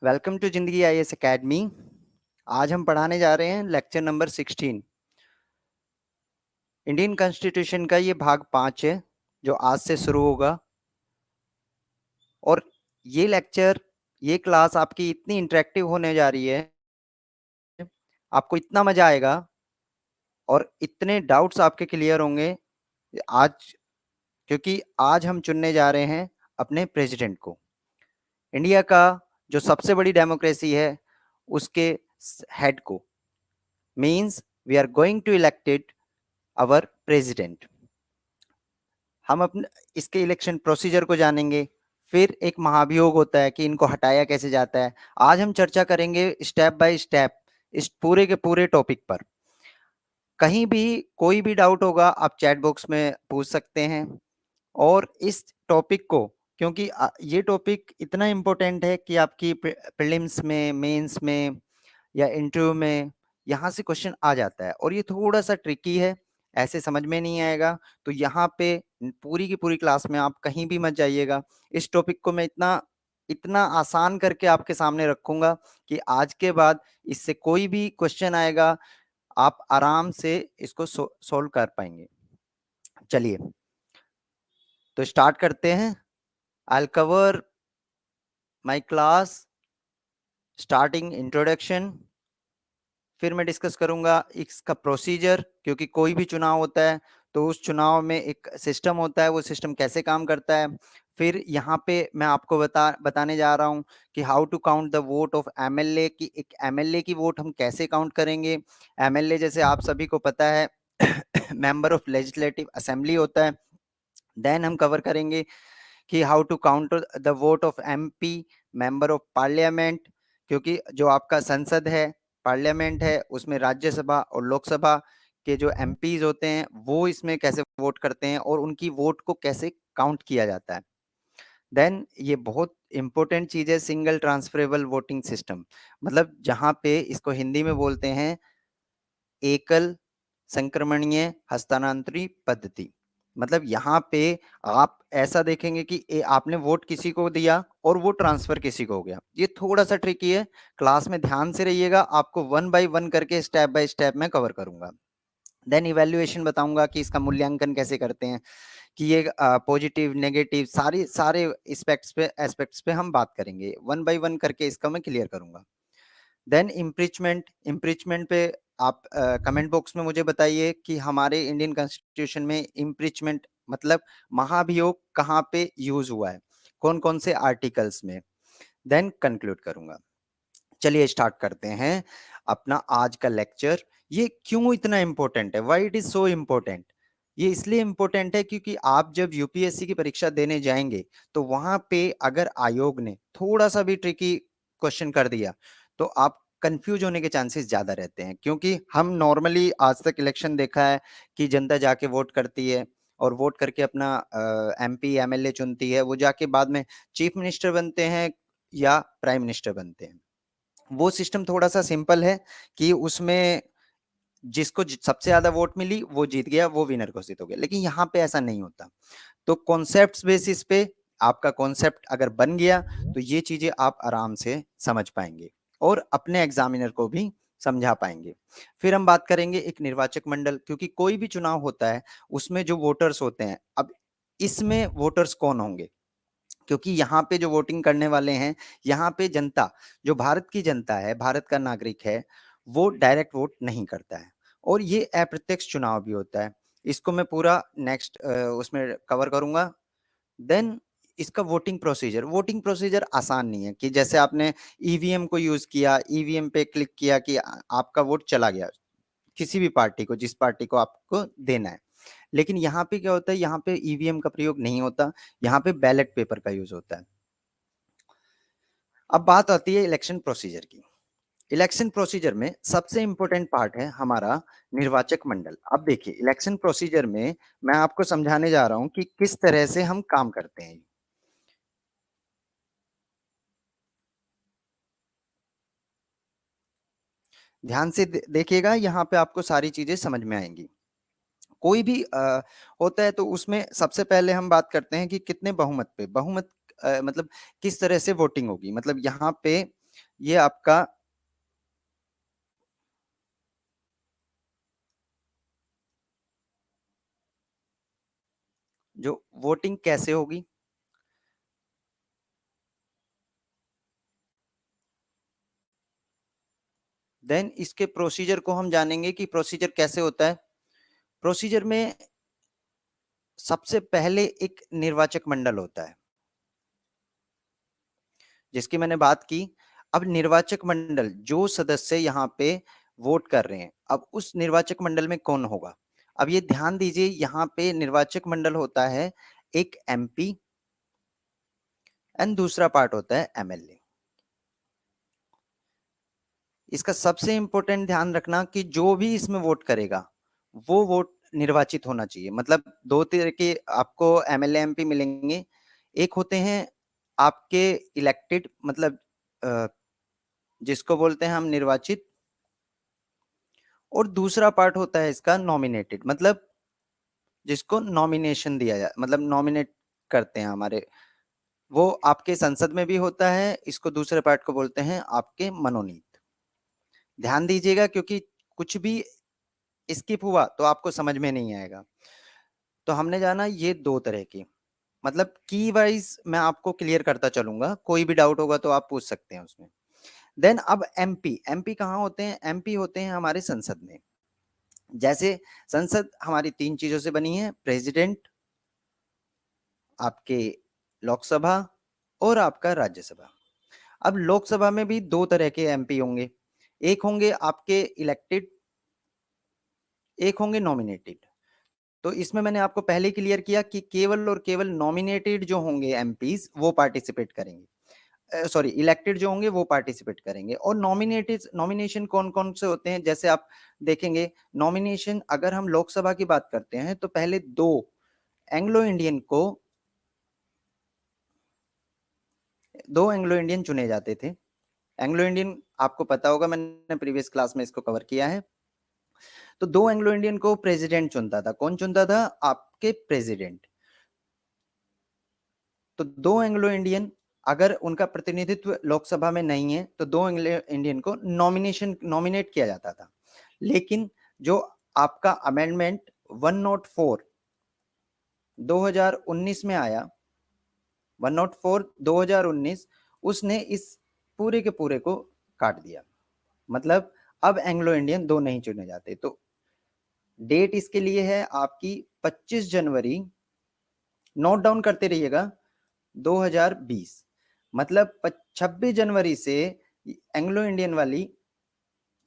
Welcome to जिंदगी IAS academy. आज हम पढ़ाने जा रहे हैं लेक्चर नंबर 16। इंडियन कॉन्स्टिट्यूशन का ये भाग 5 है जो आज से शुरू होगा। और ये लेक्चर, ये क्लास आपकी इतनी इंटरेक्टिव होने जा रही है, आपको इतना मजा आएगा और इतने डाउट्स आपके क्लियर होंगे आज, क्योंकि आज हम चुनने जा रहे हैं अपने प्रेसिडेंट को। इंडिया का जो सबसे बड़ी डेमोक्रेसी है उसके हेड को। Means we are going to elected our president. हम अपने इसके इलेक्शन प्रोसीजर को जानेंगे, फिर एक महाभियोग होता है कि इनको हटाया कैसे जाता है। आज हम चर्चा करेंगे स्टेप बाय स्टेप इस पूरे के पूरे टॉपिक पर। कहीं भी कोई भी डाउट होगा आप चैट बॉक्स में पूछ सकते हैं। और इस टॉपिक को, क्योंकि ये टॉपिक इतना इम्पोर्टेंट है कि आपकी प्रीलिम्स में, मेंस में या इंटरव्यू में यहाँ से क्वेश्चन आ जाता है और ये थोड़ा सा ट्रिकी है, ऐसे समझ में नहीं आएगा। तो यहाँ पे पूरी की पूरी क्लास में आप कहीं भी मत जाइएगा। इस टॉपिक को मैं इतना इतना आसान करके आपके सामने रखूंगा कि आज के बाद इससे कोई भी क्वेश्चन आएगा आप आराम से इसको सोल्व कर पाएंगे। चलिए तो स्टार्ट करते हैं। I will cover my class starting introduction, फिर मैं डिस्कस करूंगा इसका प्रोसीजर, क्योंकि कोई भी चुनाव होता है तो उस चुनाव में एक सिस्टम होता है, वो सिस्टम कैसे काम करता है। फिर यहाँ पे मैं आपको बताने जा रहा हूँ कि how to count the vote of MLA, की एक एमएलए की वोट हम कैसे काउंट करेंगे। एमएलए जैसे आप सभी को पता है मेंबर ऑफ लेजिस्लेटिव असेंबली होता है। देन हम कवर करेंगे कि how to count the vote of MP, member of parliament, क्योंकि जो आपका संसद है, पार्लियामेंट है, उसमें राज्यसभा और लोकसभा के जो एमपीज होते हैं वो इसमें कैसे वोट करते हैं और उनकी वोट को कैसे काउंट किया जाता है। देन ये बहुत इंपॉर्टेंट चीज है, सिंगल ट्रांसफरेबल वोटिंग सिस्टम, मतलब जहां पे इसको हिंदी में बोलते हैं एकल संक्रमणीय हस्तांतरी पद्धति। मतलब यहाँ पे आप ऐसा देखेंगे कि आपने वोट किसी को दिया और वो ट्रांसफर किसी को हो गया। ये थोड़ा सा ट्रिकी है, क्लास में ध्यान से रहिएगा, आपको वन बाय वन करके स्टेप बाय स्टेप मैं कवर करूंगा। देन इवेल्युएशन बताऊंगा कि इसका मूल्यांकन कैसे करते हैं, कि ये पॉजिटिव नेगेटिव सारी सारे एस्पेक्ट्स पे हम बात करेंगे, वन बाय वन करके इसका मैं क्लियर करूंगा। देन इम्पीचमेंट पे आप कमेंट बॉक्स में मुझे बताइए कि हमारे इंडियन कॉन्स्टिट्यूशन में इम्पीचमेंट मतलब महाभियोग कहाँ पे यूज हुआ है, कौन कौन से आर्टिकल्स में। देन कंक्लूड करूंगा। चलिए स्टार्ट करते हैं अपना आज का लेक्चर। ये क्यों इतना इंपॉर्टेंट है, why it is so important. ये इसलिए इम्पोर्टेंट है क्योंकि आप जब यूपीएससी की परीक्षा देने जाएंगे तो वहां पे अगर आयोग ने थोड़ा सा भी ट्रिकी क्वेश्चन कर दिया तो आप कंफ्यूज होने के चांसेस ज्यादा रहते हैं। क्योंकि हम नॉर्मली आज तक इलेक्शन देखा है कि जनता जाके वोट करती है और वोट करके अपना एमपी एमएलए चुनती है, वो जाके बाद में चीफ मिनिस्टर बनते हैं या प्राइम मिनिस्टर बनते हैं। वो सिस्टम थोड़ा सा सिंपल है कि उसमें जिसको सबसे ज्यादा वोट मिली वो जीत गया, वो विनर घोषित हो गया। लेकिन यहाँ पे ऐसा नहीं होता। तो कॉन्सेप्ट बेसिस पे आपका कॉन्सेप्ट अगर बन गया तो ये चीजें आप आराम से समझ पाएंगे और अपने एग्जामिनर को भी समझा पाएंगे। फिर हम बात करेंगे एक निर्वाचक मंडल, क्योंकि कोई भी चुनाव होता है उसमें जो वोटर्स होते हैं, अब इसमें वोटर्स कौन होंगे, क्योंकि यहाँ पे जो वोटिंग करने वाले हैं, यहाँ पे जनता, जो भारत की जनता है, भारत का नागरिक है, वो डायरेक्ट वोट नहीं करता है और ये अप्रत्यक्ष चुनाव भी होता है। इसको मैं पूरा नेक्स्ट उसमें कवर करूंगा। देन इसका वोटिंग प्रोसीजर आसान नहीं है कि जैसे आपने ईवीएम को यूज किया, ईवीएम पे क्लिक किया कि आपका वोट चला गया किसी भी पार्टी को, जिस पार्टी को आपको देना है। लेकिन यहाँ पे क्या होता है, यहाँ पे ईवीएम का प्रयोग नहीं होता, यहाँ पे बैलेट पेपर का यूज होता है। अब बात आती है इलेक्शन प्रोसीजर की। इलेक्शन प्रोसीजर में सबसे इंपॉर्टेंट पार्ट है हमारा निर्वाचक मंडल। अब देखिए इलेक्शन प्रोसीजर में मैं आपको समझाने जा रहा हूं कि किस तरह से हम काम करते हैं। ध्यान से देखिएगा, यहाँ पे आपको सारी चीजें समझ में आएंगी। कोई भी होता है तो उसमें सबसे पहले हम बात करते हैं कि कितने बहुमत पे, बहुमत मतलब किस तरह से वोटिंग होगी। मतलब यहाँ पे ये आपका जो वोटिंग कैसे होगी, देन इसके प्रोसीजर को हम जानेंगे कि प्रोसीजर कैसे होता है। प्रोसीजर में सबसे पहले एक निर्वाचक मंडल होता है जिसकी मैंने बात की। अब निर्वाचक मंडल जो सदस्य यहाँ पे वोट कर रहे हैं, अब उस निर्वाचक मंडल में कौन होगा। अब ये ध्यान दीजिए, यहाँ पे निर्वाचक मंडल होता है एक एमपी एंड दूसरा पार्ट होता है एमएलए। इसका सबसे इंपॉर्टेंट ध्यान रखना कि जो भी इसमें वोट करेगा वो वोट निर्वाचित होना चाहिए। मतलब दो तरह के आपको एमएलए एमपी मिलेंगे। एक होते हैं आपके इलेक्टेड, मतलब जिसको बोलते हैं हम निर्वाचित, और दूसरा पार्ट होता है इसका नॉमिनेटेड, मतलब जिसको नॉमिनेशन दिया जाए, मतलब नॉमिनेट करते हैं हमारे, वो आपके संसद में भी होता है। इसको दूसरे पार्ट को बोलते हैं आपके मनोनीत। ध्यान दीजिएगा क्योंकि कुछ भी स्किप हुआ तो आपको समझ में नहीं आएगा। तो हमने जाना ये दो तरह की, मतलब की वाइज मैं आपको क्लियर करता चलूंगा, कोई भी डाउट होगा तो आप पूछ सकते हैं उसमें। देन अब एमपी, एमपी कहाँ होते हैं, एमपी होते हैं हमारे संसद में। जैसे संसद हमारी तीन चीजों से बनी है, प्रेसिडेंट, आपके लोकसभा और आपका राज्यसभा। अब लोकसभा में भी दो तरह के एमपी होंगे, एक होंगे आपके इलेक्टेड, एक होंगे नॉमिनेटेड। तो इसमें मैंने आपको पहले क्लियर किया कि केवल और केवल नॉमिनेटेड जो होंगे एमपीज वो पार्टिसिपेट करेंगे, सॉरी इलेक्टेड जो होंगे वो पार्टिसिपेट करेंगे। और नॉमिनेटेड, नॉमिनेशन कौन कौन से होते हैं, जैसे आप देखेंगे नॉमिनेशन अगर हम लोकसभा की बात करते हैं तो पहले दो एंग्लो इंडियन को, दो एंग्लो इंडियन चुने जाते थे। एंग्लो इंडियन आपको पता होगा, मैंने प्रीवियस क्लास में इसको कवर किया है। तो दो एंग्लो इंडियन को प्रेसिडेंट चुनता था। कौन चुनता था, आपके प्रेसिडेंट। तो दो एंग्लो इंडियन, अगर उनका प्रतिनिधित्व लोकसभा में नहीं है तो दो एंग्लो इंडियन को नॉमिनेट किया जाता था। लेकिन जो आपका अमेंडमेंट 104 2019 में आया, 104 2019, उसने इस पूरे के पूरे को काट दिया। मतलब अब एंग्लो इंडियन दो नहीं चुने जाते। तो डेट इसके लिए है आपकी 25 जनवरी, नोट डाउन करते रहिएगा, 2020। मतलब 26 जनवरी से एंग्लो इंडियन वाली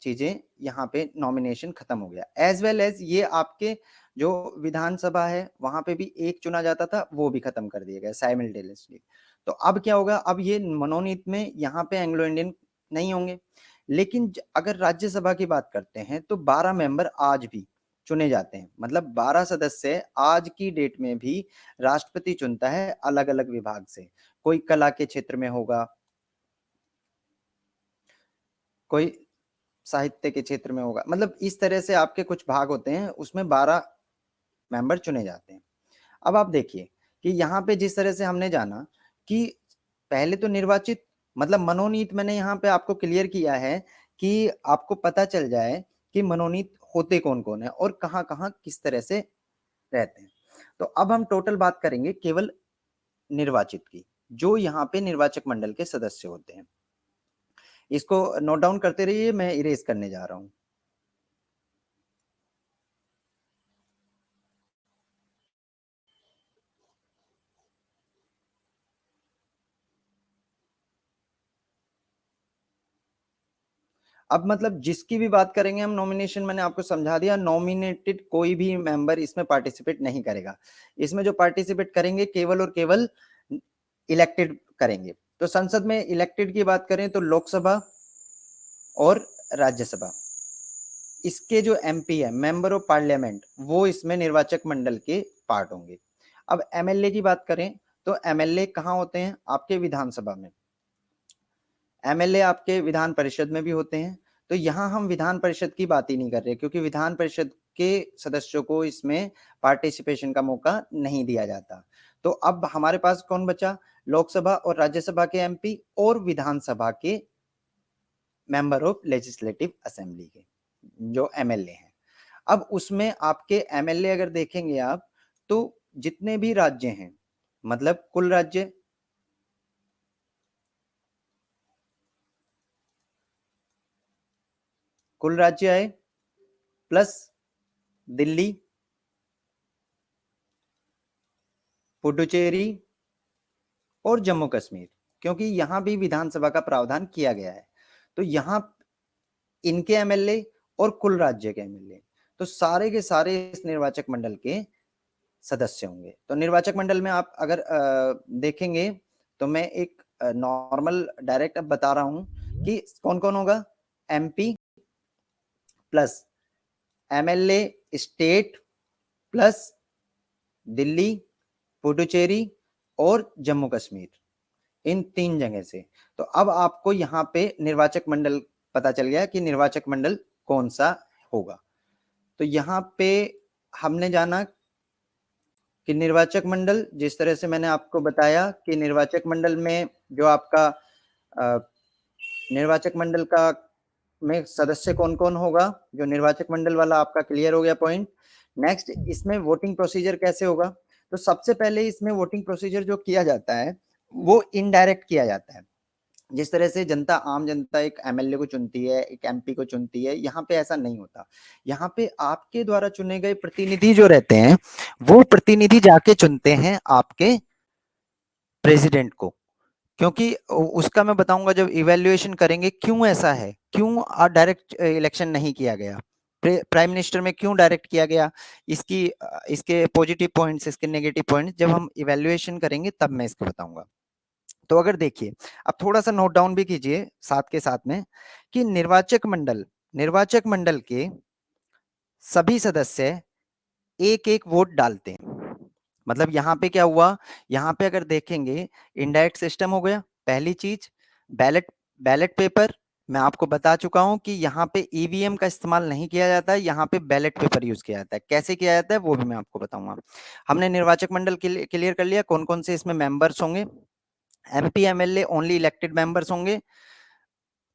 चीजें यहाँ पे नॉमिनेशन खत्म हो गया। एज वेल एज ये आपके जो विधानसभा है वहां पे भी एक चुना जाता था, वो भी खत्म कर दिया गया साइमल्टेनियसली। तो अब क्या होगा, अब ये मनोनीत में यहाँ पे एंग्लो इंडियन नहीं होंगे। लेकिन अगर राज्यसभा की बात करते हैं तो 12 मेंबर आज भी चुने जाते हैं। मतलब 12 सदस्य आज की डेट में भी राष्ट्रपति चुनता है, अलग अलग विभाग से। कोई कला के क्षेत्र में होगा, कोई साहित्य के क्षेत्र में होगा। मतलब इस तरह से आपके कुछ भाग होते हैं, उसमें 12 मेंबर चुने जाते हैं। अब आप देखिए कि यहाँ पे जिस तरह से हमने जाना कि पहले तो निर्वाचित, मतलब मनोनीत, मैंने यहाँ पे आपको क्लियर किया है कि आपको पता चल जाए कि मनोनीत होते कौन कौन है और कहाँ कहाँ किस तरह से रहते हैं। तो अब हम टोटल बात करेंगे केवल निर्वाचित की, जो यहाँ पे निर्वाचक मंडल के सदस्य होते हैं। इसको नोट डाउन करते रहिए, मैं इरेज करने जा रहा हूँ। अब मतलब जिसकी भी बात करेंगे हम, नॉमिनेशन मैंने आपको समझा दिया, नॉमिनेटेड कोई भी मेंबर इसमें पार्टिसिपेट नहीं करेगा। इसमें जो पार्टिसिपेट करेंगे केवल और केवल इलेक्टेड करेंगे। तो संसद में इलेक्टेड की बात करें तो लोकसभा और राज्यसभा, इसके जो एमपी है, मेंबर ऑफ पार्लियामेंट, वो इसमें निर्वाचक मंडल के पार्ट होंगे। अब एमएलए की बात करें तो एमएलए कहाँ होते हैं, आपके विधानसभा में। एमएलए आपके विधान परिषद में भी होते हैं। तो यहाँ हम विधान परिषद की बात ही नहीं कर रहे, क्योंकि विधान परिषद के सदस्यों को इसमें पार्टिसिपेशन का मौका नहीं दिया जाता। तो अब हमारे पास कौन बचा? लोकसभा और राज्यसभा के एमपी और विधानसभा के मेंबर ऑफ लेजिस्लेटिव असेंबली के जो एमएलए हैं। अब उसमें आपके एमएलए अगर देखेंगे आप, तो जितने भी राज्य हैं, मतलब कुल राज्य आए प्लस दिल्ली, पुडुचेरी और जम्मू कश्मीर, क्योंकि यहां भी विधानसभा का प्रावधान किया गया है। तो यहां इनके एमएलए और कुल राज्य के एमएलए, तो सारे के सारे इस निर्वाचक मंडल के सदस्य होंगे। तो निर्वाचक मंडल में आप अगर देखेंगे, तो मैं एक नॉर्मल डायरेक्ट अब बता रहा हूं कि कौन कौन होगा। MP plus MLA state plus Delhi, Puducherry और जम्मू कश्मीर, इन 3 जगह से। तो अब आपको यहाँ पे निर्वाचक मंडल पता चल गया कि निर्वाचक मंडल कौन सा होगा। तो यहाँ पे हमने जाना कि निर्वाचक मंडल, जिस तरह से मैंने आपको बताया कि निर्वाचक मंडल में जो आपका निर्वाचक मंडल का में सदस्य कौन कौन होगा, जो निर्वाचक मंडल वाला आपका क्लियर हो गया पॉइंट। नेक्स्ट, इसमें वोटिंग प्रोसीजर कैसे होगा? तो सबसे पहले इसमें वोटिंग प्रोसीजर जो किया जाता है वो इनडायरेक्ट किया जाता है। जिस तरह से जनता, आम जनता एक एमएलए को चुनती है, एक एमपी को चुनती है, यहाँ पे ऐसा नहीं होता। यहाँ पे आपके द्वारा चुने गए प्रतिनिधि जो रहते हैं, वो प्रतिनिधि जाके चुनते हैं आपके प्रेसिडेंट को। क्योंकि उसका मैं बताऊंगा जब इवैल्यूएशन करेंगे क्यों ऐसा है, क्यों डायरेक्ट इलेक्शन नहीं किया गया, प्राइम मिनिस्टर में क्यों डायरेक्ट किया गया, इसके पॉजिटिव पॉइंट्स, इसके नेगेटिव पॉइंट्स जब हम इवैल्यूएशन करेंगे तब मैं इसको बताऊंगा। तो अगर देखिए, अब थोड़ा सा नोट डाउन भी कीजिए साथ के साथ में कि निर्वाचक मंडल के सभी सदस्य एक एक वोट डालते हैं। मतलब यहाँ पे क्या हुआ, यहाँ पे अगर देखेंगे इनडायरेक्ट सिस्टम हो गया पहली चीज। बैलेट बैलेट पेपर मैं आपको बता चुका हूं कि यहाँ पे ईवीएम का इस्तेमाल नहीं किया जाता है, यहाँ पे बैलेट पेपर यूज किया जाता है। कैसे किया जाता है वो भी मैं आपको बताऊंगा। हमने निर्वाचक मंडल क्लियर कर लिया कौन कौन से इसमें मेंबर्स होंगे। MP MLA only elected members होंगे।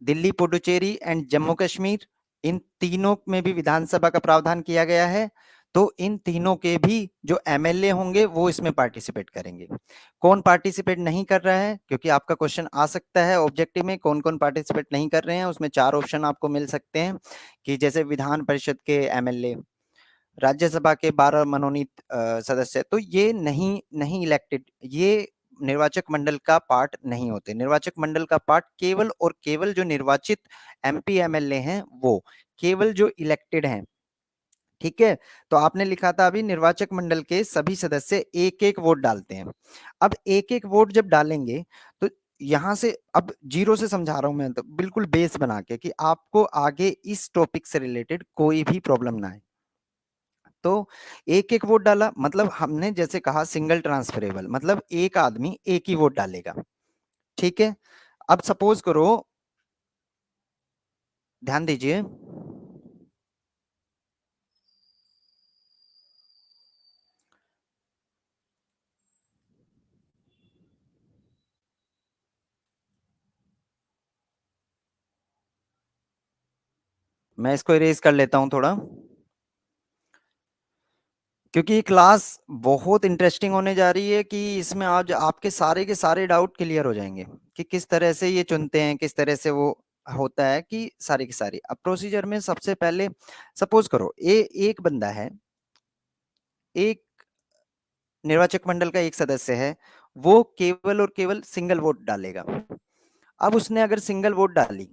दिल्ली, पुडुचेरी एंड जम्मू कश्मीर, इन तीनों में भी विधानसभा का प्रावधान किया गया है। तो इन तीनों के भी जो एमएलए होंगे वो इसमें पार्टिसिपेट करेंगे। कौन पार्टिसिपेट नहीं कर रहा है, क्योंकि आपका क्वेश्चन आ सकता है ऑब्जेक्टिव में, कौन कौन पार्टिसिपेट नहीं कर रहे हैं। उसमें 4 ऑप्शन आपको मिल सकते हैं कि जैसे विधान परिषद के एमएलए, राज्यसभा के 12 मनोनीत सदस्य, तो ये नहीं नहीं इलेक्टेड, ये निर्वाचक मंडल का पार्ट नहीं होते। निर्वाचक मंडल का पार्ट केवल और केवल जो निर्वाचित एमपी एमएलए हैं, वो केवल जो इलेक्टेड हैं। ठीक है, तो आपने लिखा था अभी निर्वाचक मंडल के सभी सदस्य एक एक वोट डालते हैं। अब एक एक वोट जब डालेंगे तो यहां से अब जीरो से समझा रहा हूं मैं, तो बिल्कुल बेस बना के कि आपको आगे इस टॉपिक से रिलेटेड कोई भी प्रॉब्लम ना आए। तो एक एक वोट डाला, मतलब हमने जैसे कहा सिंगल ट्रांसफरेबल, मतलब एक आदमी एक ही वोट डालेगा। ठीक है, अब सपोज करो, ध्यान दीजिए, मैं इसको इरेज कर लेता हूं थोड़ा, क्योंकि ये क्लास बहुत इंटरेस्टिंग होने जा रही है कि इसमें आज आपके सारे के सारे डाउट क्लियर हो जाएंगे कि किस तरह से ये चुनते हैं, किस तरह से वो होता है, कि सारी की सारी। अब प्रोसीजर में सबसे पहले सपोज करो एक बंदा है, एक निर्वाचक मंडल का एक सदस्य है, वो केवल और केवल सिंगल वोट डालेगा। अब उसने अगर सिंगल वोट डाली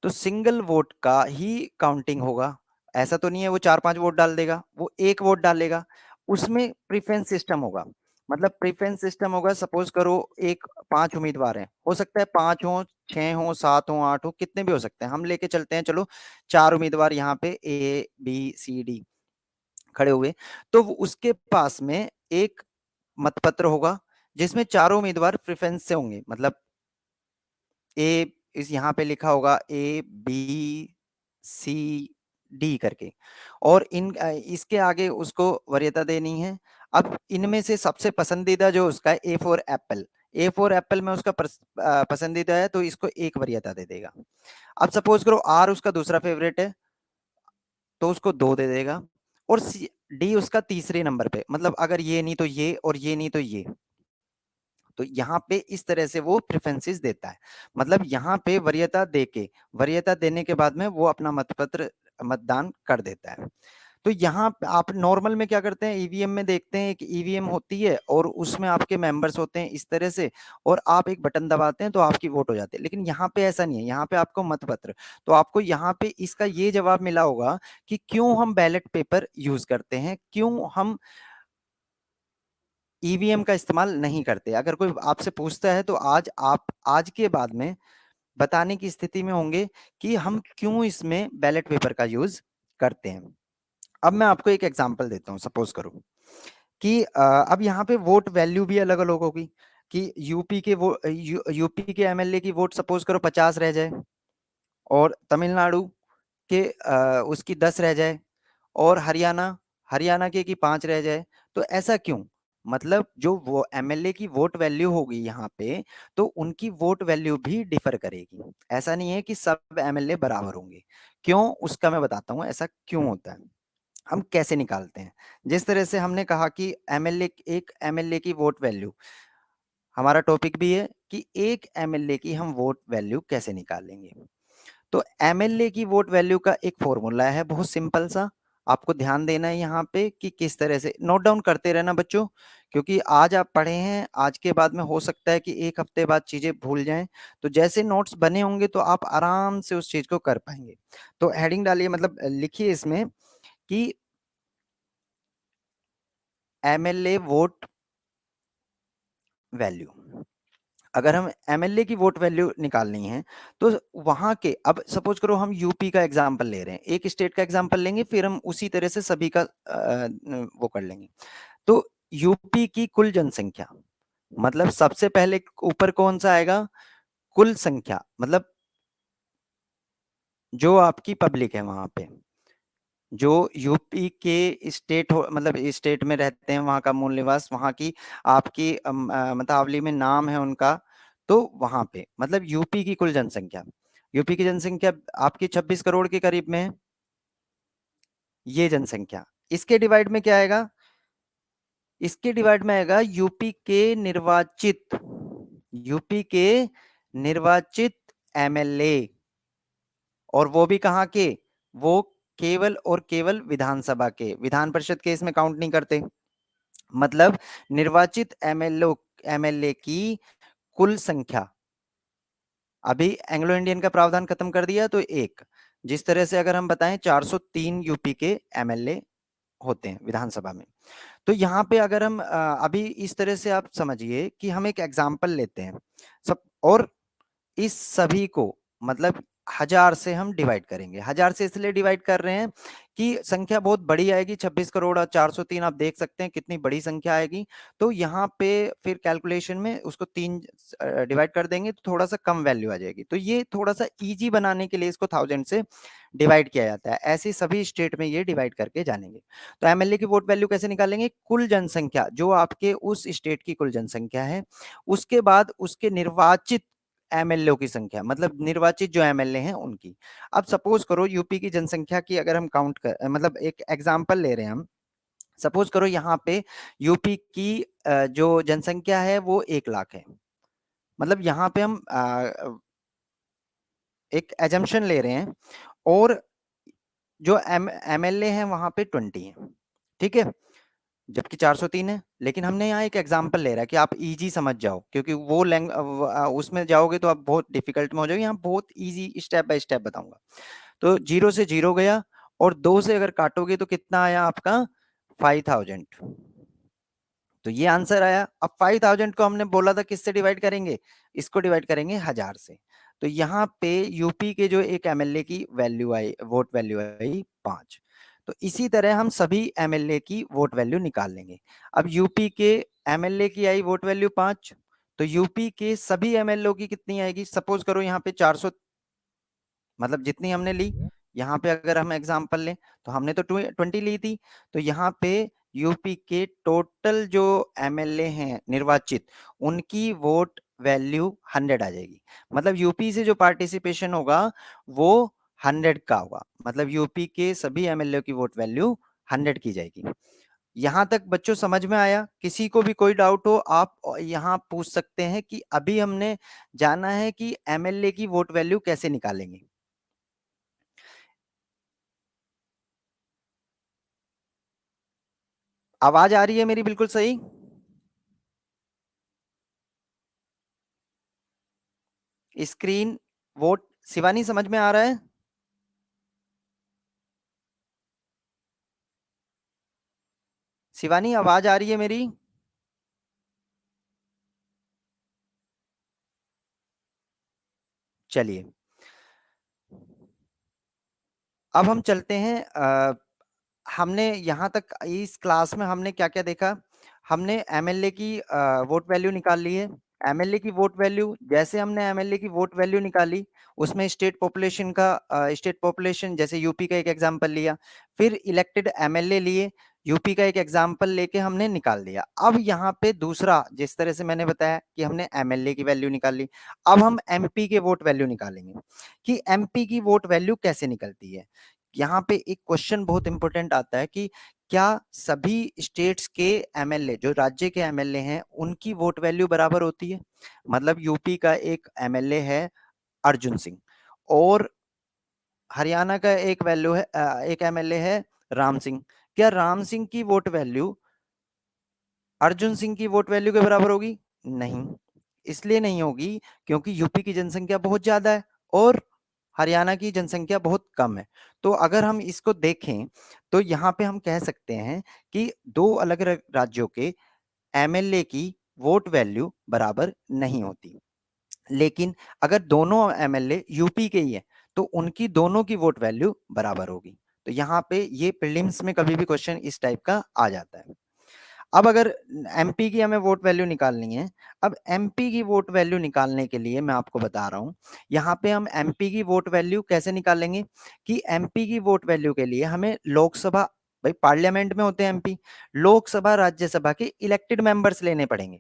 तो सिंगल वोट का ही काउंटिंग होगा। ऐसा तो नहीं है वो 4-5 वोट डाल देगा, वो एक वोट डालेगा। उसमें प्रीफरेंस सिस्टम होगा, मतलब प्रीफरेंस सिस्टम होगा। सपोज करो एक 5 उम्मीदवार हैं, हो सकता है 5 हो, 6 हो, 7 हो, 8 हो, कितने भी हो सकते हैं। हम लेके चलते हैं, चलो 4 उम्मीदवार यहाँ पे A B C D खड़े हुए, तो उसके पास में एक मतपत्र होगा जिसमें चारों उम्मीदवार प्रेफरेंस से होंगे। मतलब ए इस यहाँ पे लिखा होगा A B C डी करके, और इसके आगे उसको वरीयता देनी है। अब इनमें से सबसे पसंदीदा जो उसका है A for Apple, A for Apple में उसका पसंदीदा है तो इसको एक वरीयता दे देगा। अब सपोज करो आर उसका दूसरा फेवरेट है तो उसको 2 दे देगा, और डी उसका तीसरे नंबर पे, मतलब अगर ये नहीं तो ये और ये नहीं तो ये, तो यहाँ पे इस तरह से वो प्रेफरेंसेस देता है। मतलब यहाँ पे वरीयता देके, वरीयता देने के बाद में वो अपना मतपत्र मतदान कर देता है। तो यहाँ आप नॉर्मल में क्या करते हैं, ईवीएम में देखते हैं, एक ईवीएम होती है और उसमें आपके मेंबर्स होते हैं इस तरह से, और आप एक बटन दबाते हैं तो आपकी वोट हो जाती है। लेकिन यहाँ पे ऐसा नहीं है, यहाँ पे आपको मतपत्र, तो आपको यहाँ पे इसका ये जवाब मिला होगा कि क्यों हम बैलेट पेपर यूज करते हैं, क्यों हम ईवीएम का इस्तेमाल नहीं करते। अगर कोई आपसे पूछता है तो आज आप आज के बाद में बताने की स्थिति में होंगे कि हम क्यों इसमें बैलेट पेपर का यूज करते हैं। अब मैं आपको एक एग्जांपल देता हूं, सपोज करो कि अब यहाँ पे वोट वैल्यू भी अलग अलग होगी, कि यूपी के एमएलए की वोट सपोज करो 50 रह जाए, और तमिलनाडु के उसकी 10 रह जाए, और हरियाणा हरियाणा के की 5 रह जाए। तो ऐसा क्यों, मतलब जो वो एमएलए की वोट वैल्यू होगी यहाँ पे, तो उनकी वोट वैल्यू भी डिफर करेगी। ऐसा नहीं है कि सब एमएलए बराबर होंगे। क्यों, उसका मैं बताता हूँ ऐसा क्यों होता है, हम कैसे निकालते हैं। जिस तरह से हमने कहा कि एक एमएलए की वोट वैल्यू, हमारा टॉपिक भी है कि एक एमएलए की हम वोट वैल्यू कैसे निकालेंगे। तो एमएलए की वोट वैल्यू का एक फॉर्मूला है बहुत सिंपल सा, आपको ध्यान देना है यहाँ पे कि किस तरह से नोट डाउन करते रहना बच्चों, क्योंकि आज आप पढ़े हैं, आज के बाद में हो सकता है कि एक हफ्ते बाद चीजें भूल जाएं। तो जैसे नोट्स बने होंगे तो आप आराम से उस चीज को कर पाएंगे। तो हेडिंग डालिए, मतलब लिखिए इसमें कि एमएलए वोट वैल्यू। अगर हम एमएलए की वोट वैल्यू निकालनी है तो वहां के, अब सपोज करो हम यूपी का एग्जांपल ले रहे हैं, एक स्टेट का एग्जांपल लेंगे, फिर हम उसी तरह से सभी का वो कर लेंगे। तो यूपी की कुल जनसंख्या, मतलब सबसे पहले ऊपर कौन सा आएगा, कुल संख्या, मतलब जो आपकी पब्लिक है वहां पे, जो यूपी के स्टेट हो, मतलब स्टेट में रहते हैं, वहां का मूल निवास, वहां की आपकी मतावली में नाम है उनका, तो वहां पे मतलब यूपी की कुल जनसंख्या, यूपी की जनसंख्या आपकी 26 करोड़ के करीब में है, ये जनसंख्या। इसके डिवाइड में क्या आएगा, इसके डिवाइड में आएगा यूपी के निर्वाचित एमएलए, और वो भी कहाँ के, वो केवल और केवल विधानसभा के, विधान परिषद के इसमें काउंट नहीं करते। मतलब निर्वाचित एमएलए की कुल संख्या, अभी एंग्लो इंडियन का प्रावधान खत्म कर दिया तो एक, जिस तरह से अगर हम बताएं 403 यूपी के एमएलए होते हैं विधानसभा में। तो यहाँ पे अगर हम अभी इस तरह से आप समझिए कि हम एक एग्जाम्पल लेते हैं सब, और इस सभी को मतलब 1000 से हम डिवाइड करेंगे। 1000 से इसलिए डिवाइड कर रहे हैं कि संख्या बहुत बड़ी आएगी, 26 करोड़ और 403, आप देख सकते हैं कितनी बड़ी संख्या आएगी। तो यहाँ पे फिर कैलकुलेशन में उसको 3 डिवाइड कर देंगे तो थोड़ा सा कम वैल्यू आ जाएगी। तो ये थोड़ा सा इजी बनाने के लिए इसको 1000 से डिवाइड किया जाता है। ऐसे सभी स्टेट में ये डिवाइड करके जानेंगे। तो एमएलए की वोट वैल्यू कैसे निकालेंगे, कुल जनसंख्या जो आपके उस स्टेट की कुल जनसंख्या है, उसके बाद उसके निर्वाचित एमएलए की संख्या, मतलब निर्वाचित जो एमएलए हैं उनकी। अब सपोज करो यूपी की जनसंख्या की अगर हम काउंट कर, मतलब एक एग्जांपल ले रहे हैं हम, सपोज करो यहाँ पे यूपी की जो जनसंख्या है वो 1 लाख है। मतलब यहाँ पे हम एक एजम्पशन ले रहे हैं, और जो एमएलए हैं वहां पे 20 है, ठीक है, जबकि 403 है। लेकिन हमने यहाँ एक एग्जांपल ले रहा है कि आप इजी समझ जाओ, क्योंकि वो उसमें जाओगे तो आप बहुत डिफिकल्ट में हो जाओगे, यहाँ बहुत इजी स्टेप बाय स्टेप बताऊंगा। तो 0 से 0 गया, और 2 से अगर काटोगे तो कितना आया आपका, 5000। तो ये आंसर आया। अब 5000 को हमने बोला था किससे डिवाइड करेंगे, इसको डिवाइड करेंगे 1000 से। तो यहाँ पे यूपी के जो एक एमएलए की वैल्यू आई, वोट वैल्यू आई 5। तो इसी तरह हम सभी एमएलए की वोट वैल्यू निकाल लेंगे। अब यूपी के एमएलए की आई वोट वैल्यू 5, तो यूपी के सभी एमएलए की कितनी आएगी, सपोज करो यहाँ पे 400, मतलब जितनी हमने ली, यहाँ पे अगर हम एग्जांपल लें तो हमने तो 20 ली थी, तो यहाँ पे यूपी के टोटल जो एमएलए हैं निर्वाचित, उनकी वोट वैल्यू 100 आ जाएगी। मतलब यूपी से जो पार्टिसिपेशन होगा वो 100 का होगा, मतलब यूपी के सभी एमएलए की वोट वैल्यू 100 की जाएगी। यहां तक बच्चों समझ में आया? किसी को भी कोई डाउट हो आप यहाँ पूछ सकते हैं कि अभी हमने जाना है कि एमएलए की वोट वैल्यू कैसे निकालेंगे। आवाज आ रही है मेरी बिल्कुल सही? स्क्रीन वोट शिवानी समझ में आ रहा है? शिवानी आवाज आ रही है मेरी? चलिए अब हम चलते हैं। हमने यहाँ तक इस क्लास में हमने क्या क्या देखा? हमने एमएलए की वोट वैल्यू निकाल ली है। एमएलए की वोट वैल्यू, जैसे हमने एमएलए की वोट वैल्यू निकाली, उसमें स्टेट पॉपुलेशन का स्टेट पॉपुलेशन जैसे यूपी का एक एग्जांपल लिया, फिर इलेक्टेड एमएलए लिए, यूपी का एक एग्जांपल लेके हमने निकाल दिया। अब यहाँ पे दूसरा, जिस तरह से मैंने बताया कि हमने एमएलए की वैल्यू निकाल ली, अब हम एमपी के वोट वैल्यू निकालेंगे कि एमपी की वोट वैल्यू कैसे निकलती है। यहाँ पे एक क्वेश्चन बहुत इंपॉर्टेंट आता है कि क्या सभी स्टेट्स के एमएलए, जो राज्य के एमएलए हैं, उनकी वोट वैल्यू बराबर होती है? मतलब यूपी का एक एमएलए है अर्जुन सिंह, और हरियाणा का एक वैल्यू है एक एमएलए है राम सिंह। क्या राम सिंह की वोट वैल्यू अर्जुन सिंह की वोट वैल्यू के बराबर होगी? नहीं। इसलिए नहीं होगी क्योंकि यूपी की जनसंख्या बहुत ज्यादा है और हरियाणा की जनसंख्या बहुत कम है। तो अगर हम इसको देखें तो यहाँ पे हम कह सकते हैं कि दो अलग अलग राज्यों के एमएलए की वोट वैल्यू बराबर नहीं होती। लेकिन अगर दोनों एमएलए यूपी के ही है तो उनकी दोनों की वोट वैल्यू बराबर होगी। तो यहाँ पे ये प्रीलिम्स में कभी भी क्वेश्चन इस टाइप का आ जाता है। अब अगर एमपी की हमें वोट वैल्यू निकालनी है, अब एमपी की वोट वैल्यू निकालने के लिए मैं आपको बता रहा हूं, यहाँ पे हम एमपी की वोट वैल्यू कैसे निकालेंगे कि एमपी की वोट वैल्यू के लिए हमें लोकसभा, भाई पार्लियामेंट में होते हैं एमपी, लोकसभा राज्यसभा के इलेक्टेड मेंबर्स लेने पड़ेंगे।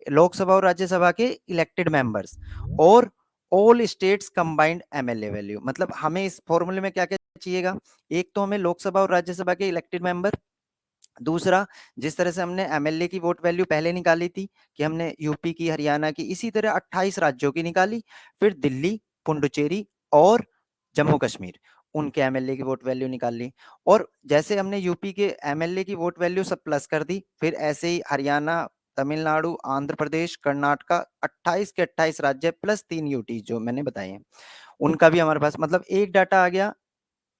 लोकसभा और राज्यसभा के इलेक्टेड मेंबर्स और all states combined MLA value. मतलब हमें इस फॉर्मूले में क्या क्या चाहिएगा? एक तो हमें लोकसभा और राज्यसभा के इलेक्टेड मेंबर, दूसरा जिस तरह से हमने एमएलए की वोट वैल्यू पहले निकाली थी कि हमने यूपी की, हरियाणा की, इसी तरह 28 राज्यों की निकाली, फिर दिल्ली, पुडुचेरी और जम्मू कश्मीर, उनके एमएलए की वोट वैल्यू निकाल ली। और जैसे हमने यूपी के एमएलए की वोट वैल्यू सब प्लस कर दी, फिर ऐसे ही हरियाणा, तमिलनाडु, आंध्र प्रदेश, कर्नाटका, 28 के 28 राज्य प्लस 3 यूटी जो मैंने बताए हैं, उनका भी हमारे पास, मतलब एक डाटा आ गया।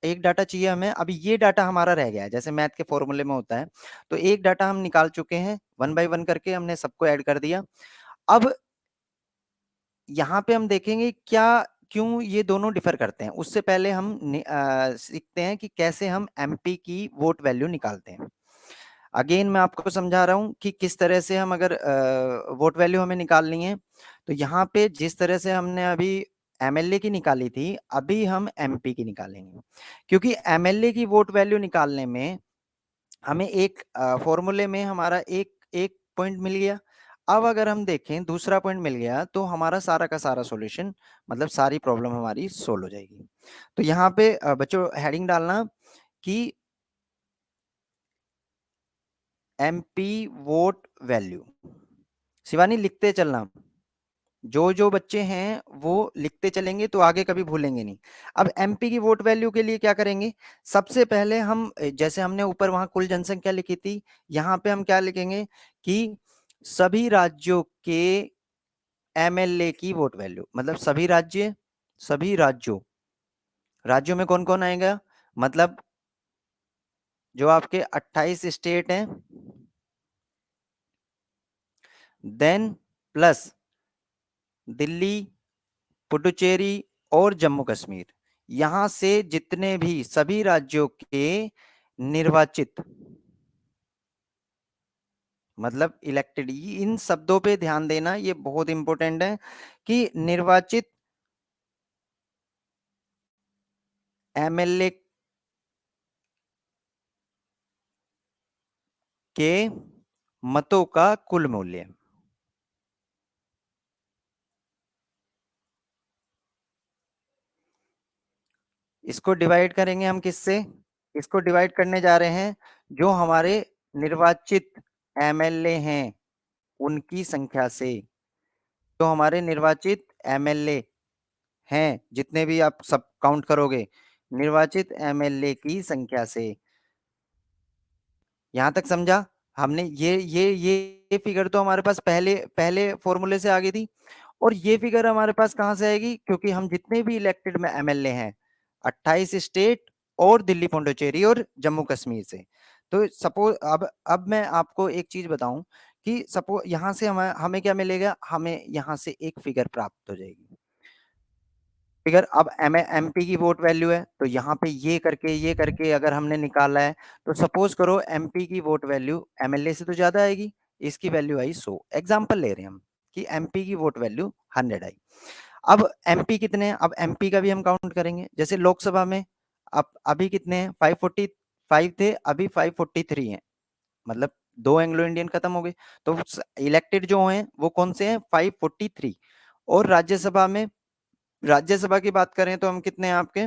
एक डाटा चाहिए हमें, अभी ये डाटा हमारा रह गया है, जैसे मैथ के फॉर्मूले में होता है। तो एक डाटा हम निकाल चुके हैं, वन बाय वन करके हमने सबको ऐड कर दिया। अब यहाँ पे हम देखेंगे क्या, क्यों ये दोनों डिफर करते हैं। उससे पहले हम सीखते हैं कि कैसे हम एमपी की वोट वैल्यू निकालते हैं। अगेन मैं आपको समझा रहा हूँ कि किस तरह से हम, अगर वोट वैल्यू हमें निकालनी है, तो यहाँ पे जिस तरह से हमने अभी एमएलए की निकाली थी, अभी हम एमपी की निकालेंगे। क्योंकि एमएलए की वोट वैल्यू निकालने में हमें एक फॉर्मूले में हमारा एक एक पॉइंट मिल गया। अब अगर हम देखें दूसरा पॉइंट मिल गया तो हमारा सारा का सारा सॉल्यूशन, मतलब सारी प्रॉब्लम हमारी सोल्व हो जाएगी। तो यहाँ पे बच्चों हेडिंग डालना कि एमपी वोट वैल्यू। शिवानी लिखते चलना, जो जो बच्चे हैं वो लिखते चलेंगे तो आगे कभी भूलेंगे नहीं। अब एमपी की वोट वैल्यू के लिए क्या करेंगे? सबसे पहले हम, जैसे हमने ऊपर वहां कुल जनसंख्या लिखी थी, यहाँ पे हम क्या लिखेंगे कि सभी राज्यों के एमएलए की वोट वैल्यू। मतलब सभी राज्य, सभी राज्यों, राज्यों में कौन कौन आएगा? मतलब जो आपके 28 स्टेट हैं, देन प्लस दिल्ली, पुडुचेरी और जम्मू कश्मीर, यहां से जितने भी सभी राज्यों के निर्वाचित, मतलब इलेक्टेड, इन शब्दों पे ध्यान देना, ये बहुत इंपॉर्टेंट है कि निर्वाचित एमएलए के मतों का कुल मूल्य। इसको डिवाइड करेंगे हम किससे? इसको डिवाइड करने जा रहे हैं जो हमारे निर्वाचित एमएलए हैं उनकी संख्या से। तो हमारे निर्वाचित एमएलए हैं, जितने भी आप सब काउंट करोगे, निर्वाचित एमएलए की संख्या से। यहां तक समझा हमने? ये फिगर तो हमारे पास पहले पहले फॉर्मूले से आ गई थी। और ये फिगर हमारे पास कहां से आएगी? क्योंकि हम जितने भी इलेक्टेड में एमएलए हैं 28 स्टेट और दिल्ली पुडुचेरी और जम्मू कश्मीर से। तो सपोज अब मैं आपको एक चीज बताऊं कि सपोज यहां से हमें हमें क्या मिलेगा? हमें यहां से एक फिगर प्राप्त हो जाएगी। फिगर अब एमपी की वोट वैल्यू है, तो यहाँ पे ये करके अगर हमने निकाला है, तो सपोज करो एमपी की वोट वैल्यू एमएलए से तो ज्यादा आएगी। इसकी वैल्यू आई 100, एग्जाम्पल ले रहे हैं हम कि एमपी की वोट वैल्यू 100 आई। अब एमपी कितने हैं? अब एमपी का भी हम काउंट करेंगे। जैसे लोकसभा में अब अभी कितने हैं? 545 थे, अभी 543 हैं। मतलब दो एंग्लो इंडियन खत्म हो गए। तो इलेक्टेड जो हैं वो कौन से हैं? 543। और राज्यसभा में, राज्यसभा की बात करें तो हम कितने हैं आपके?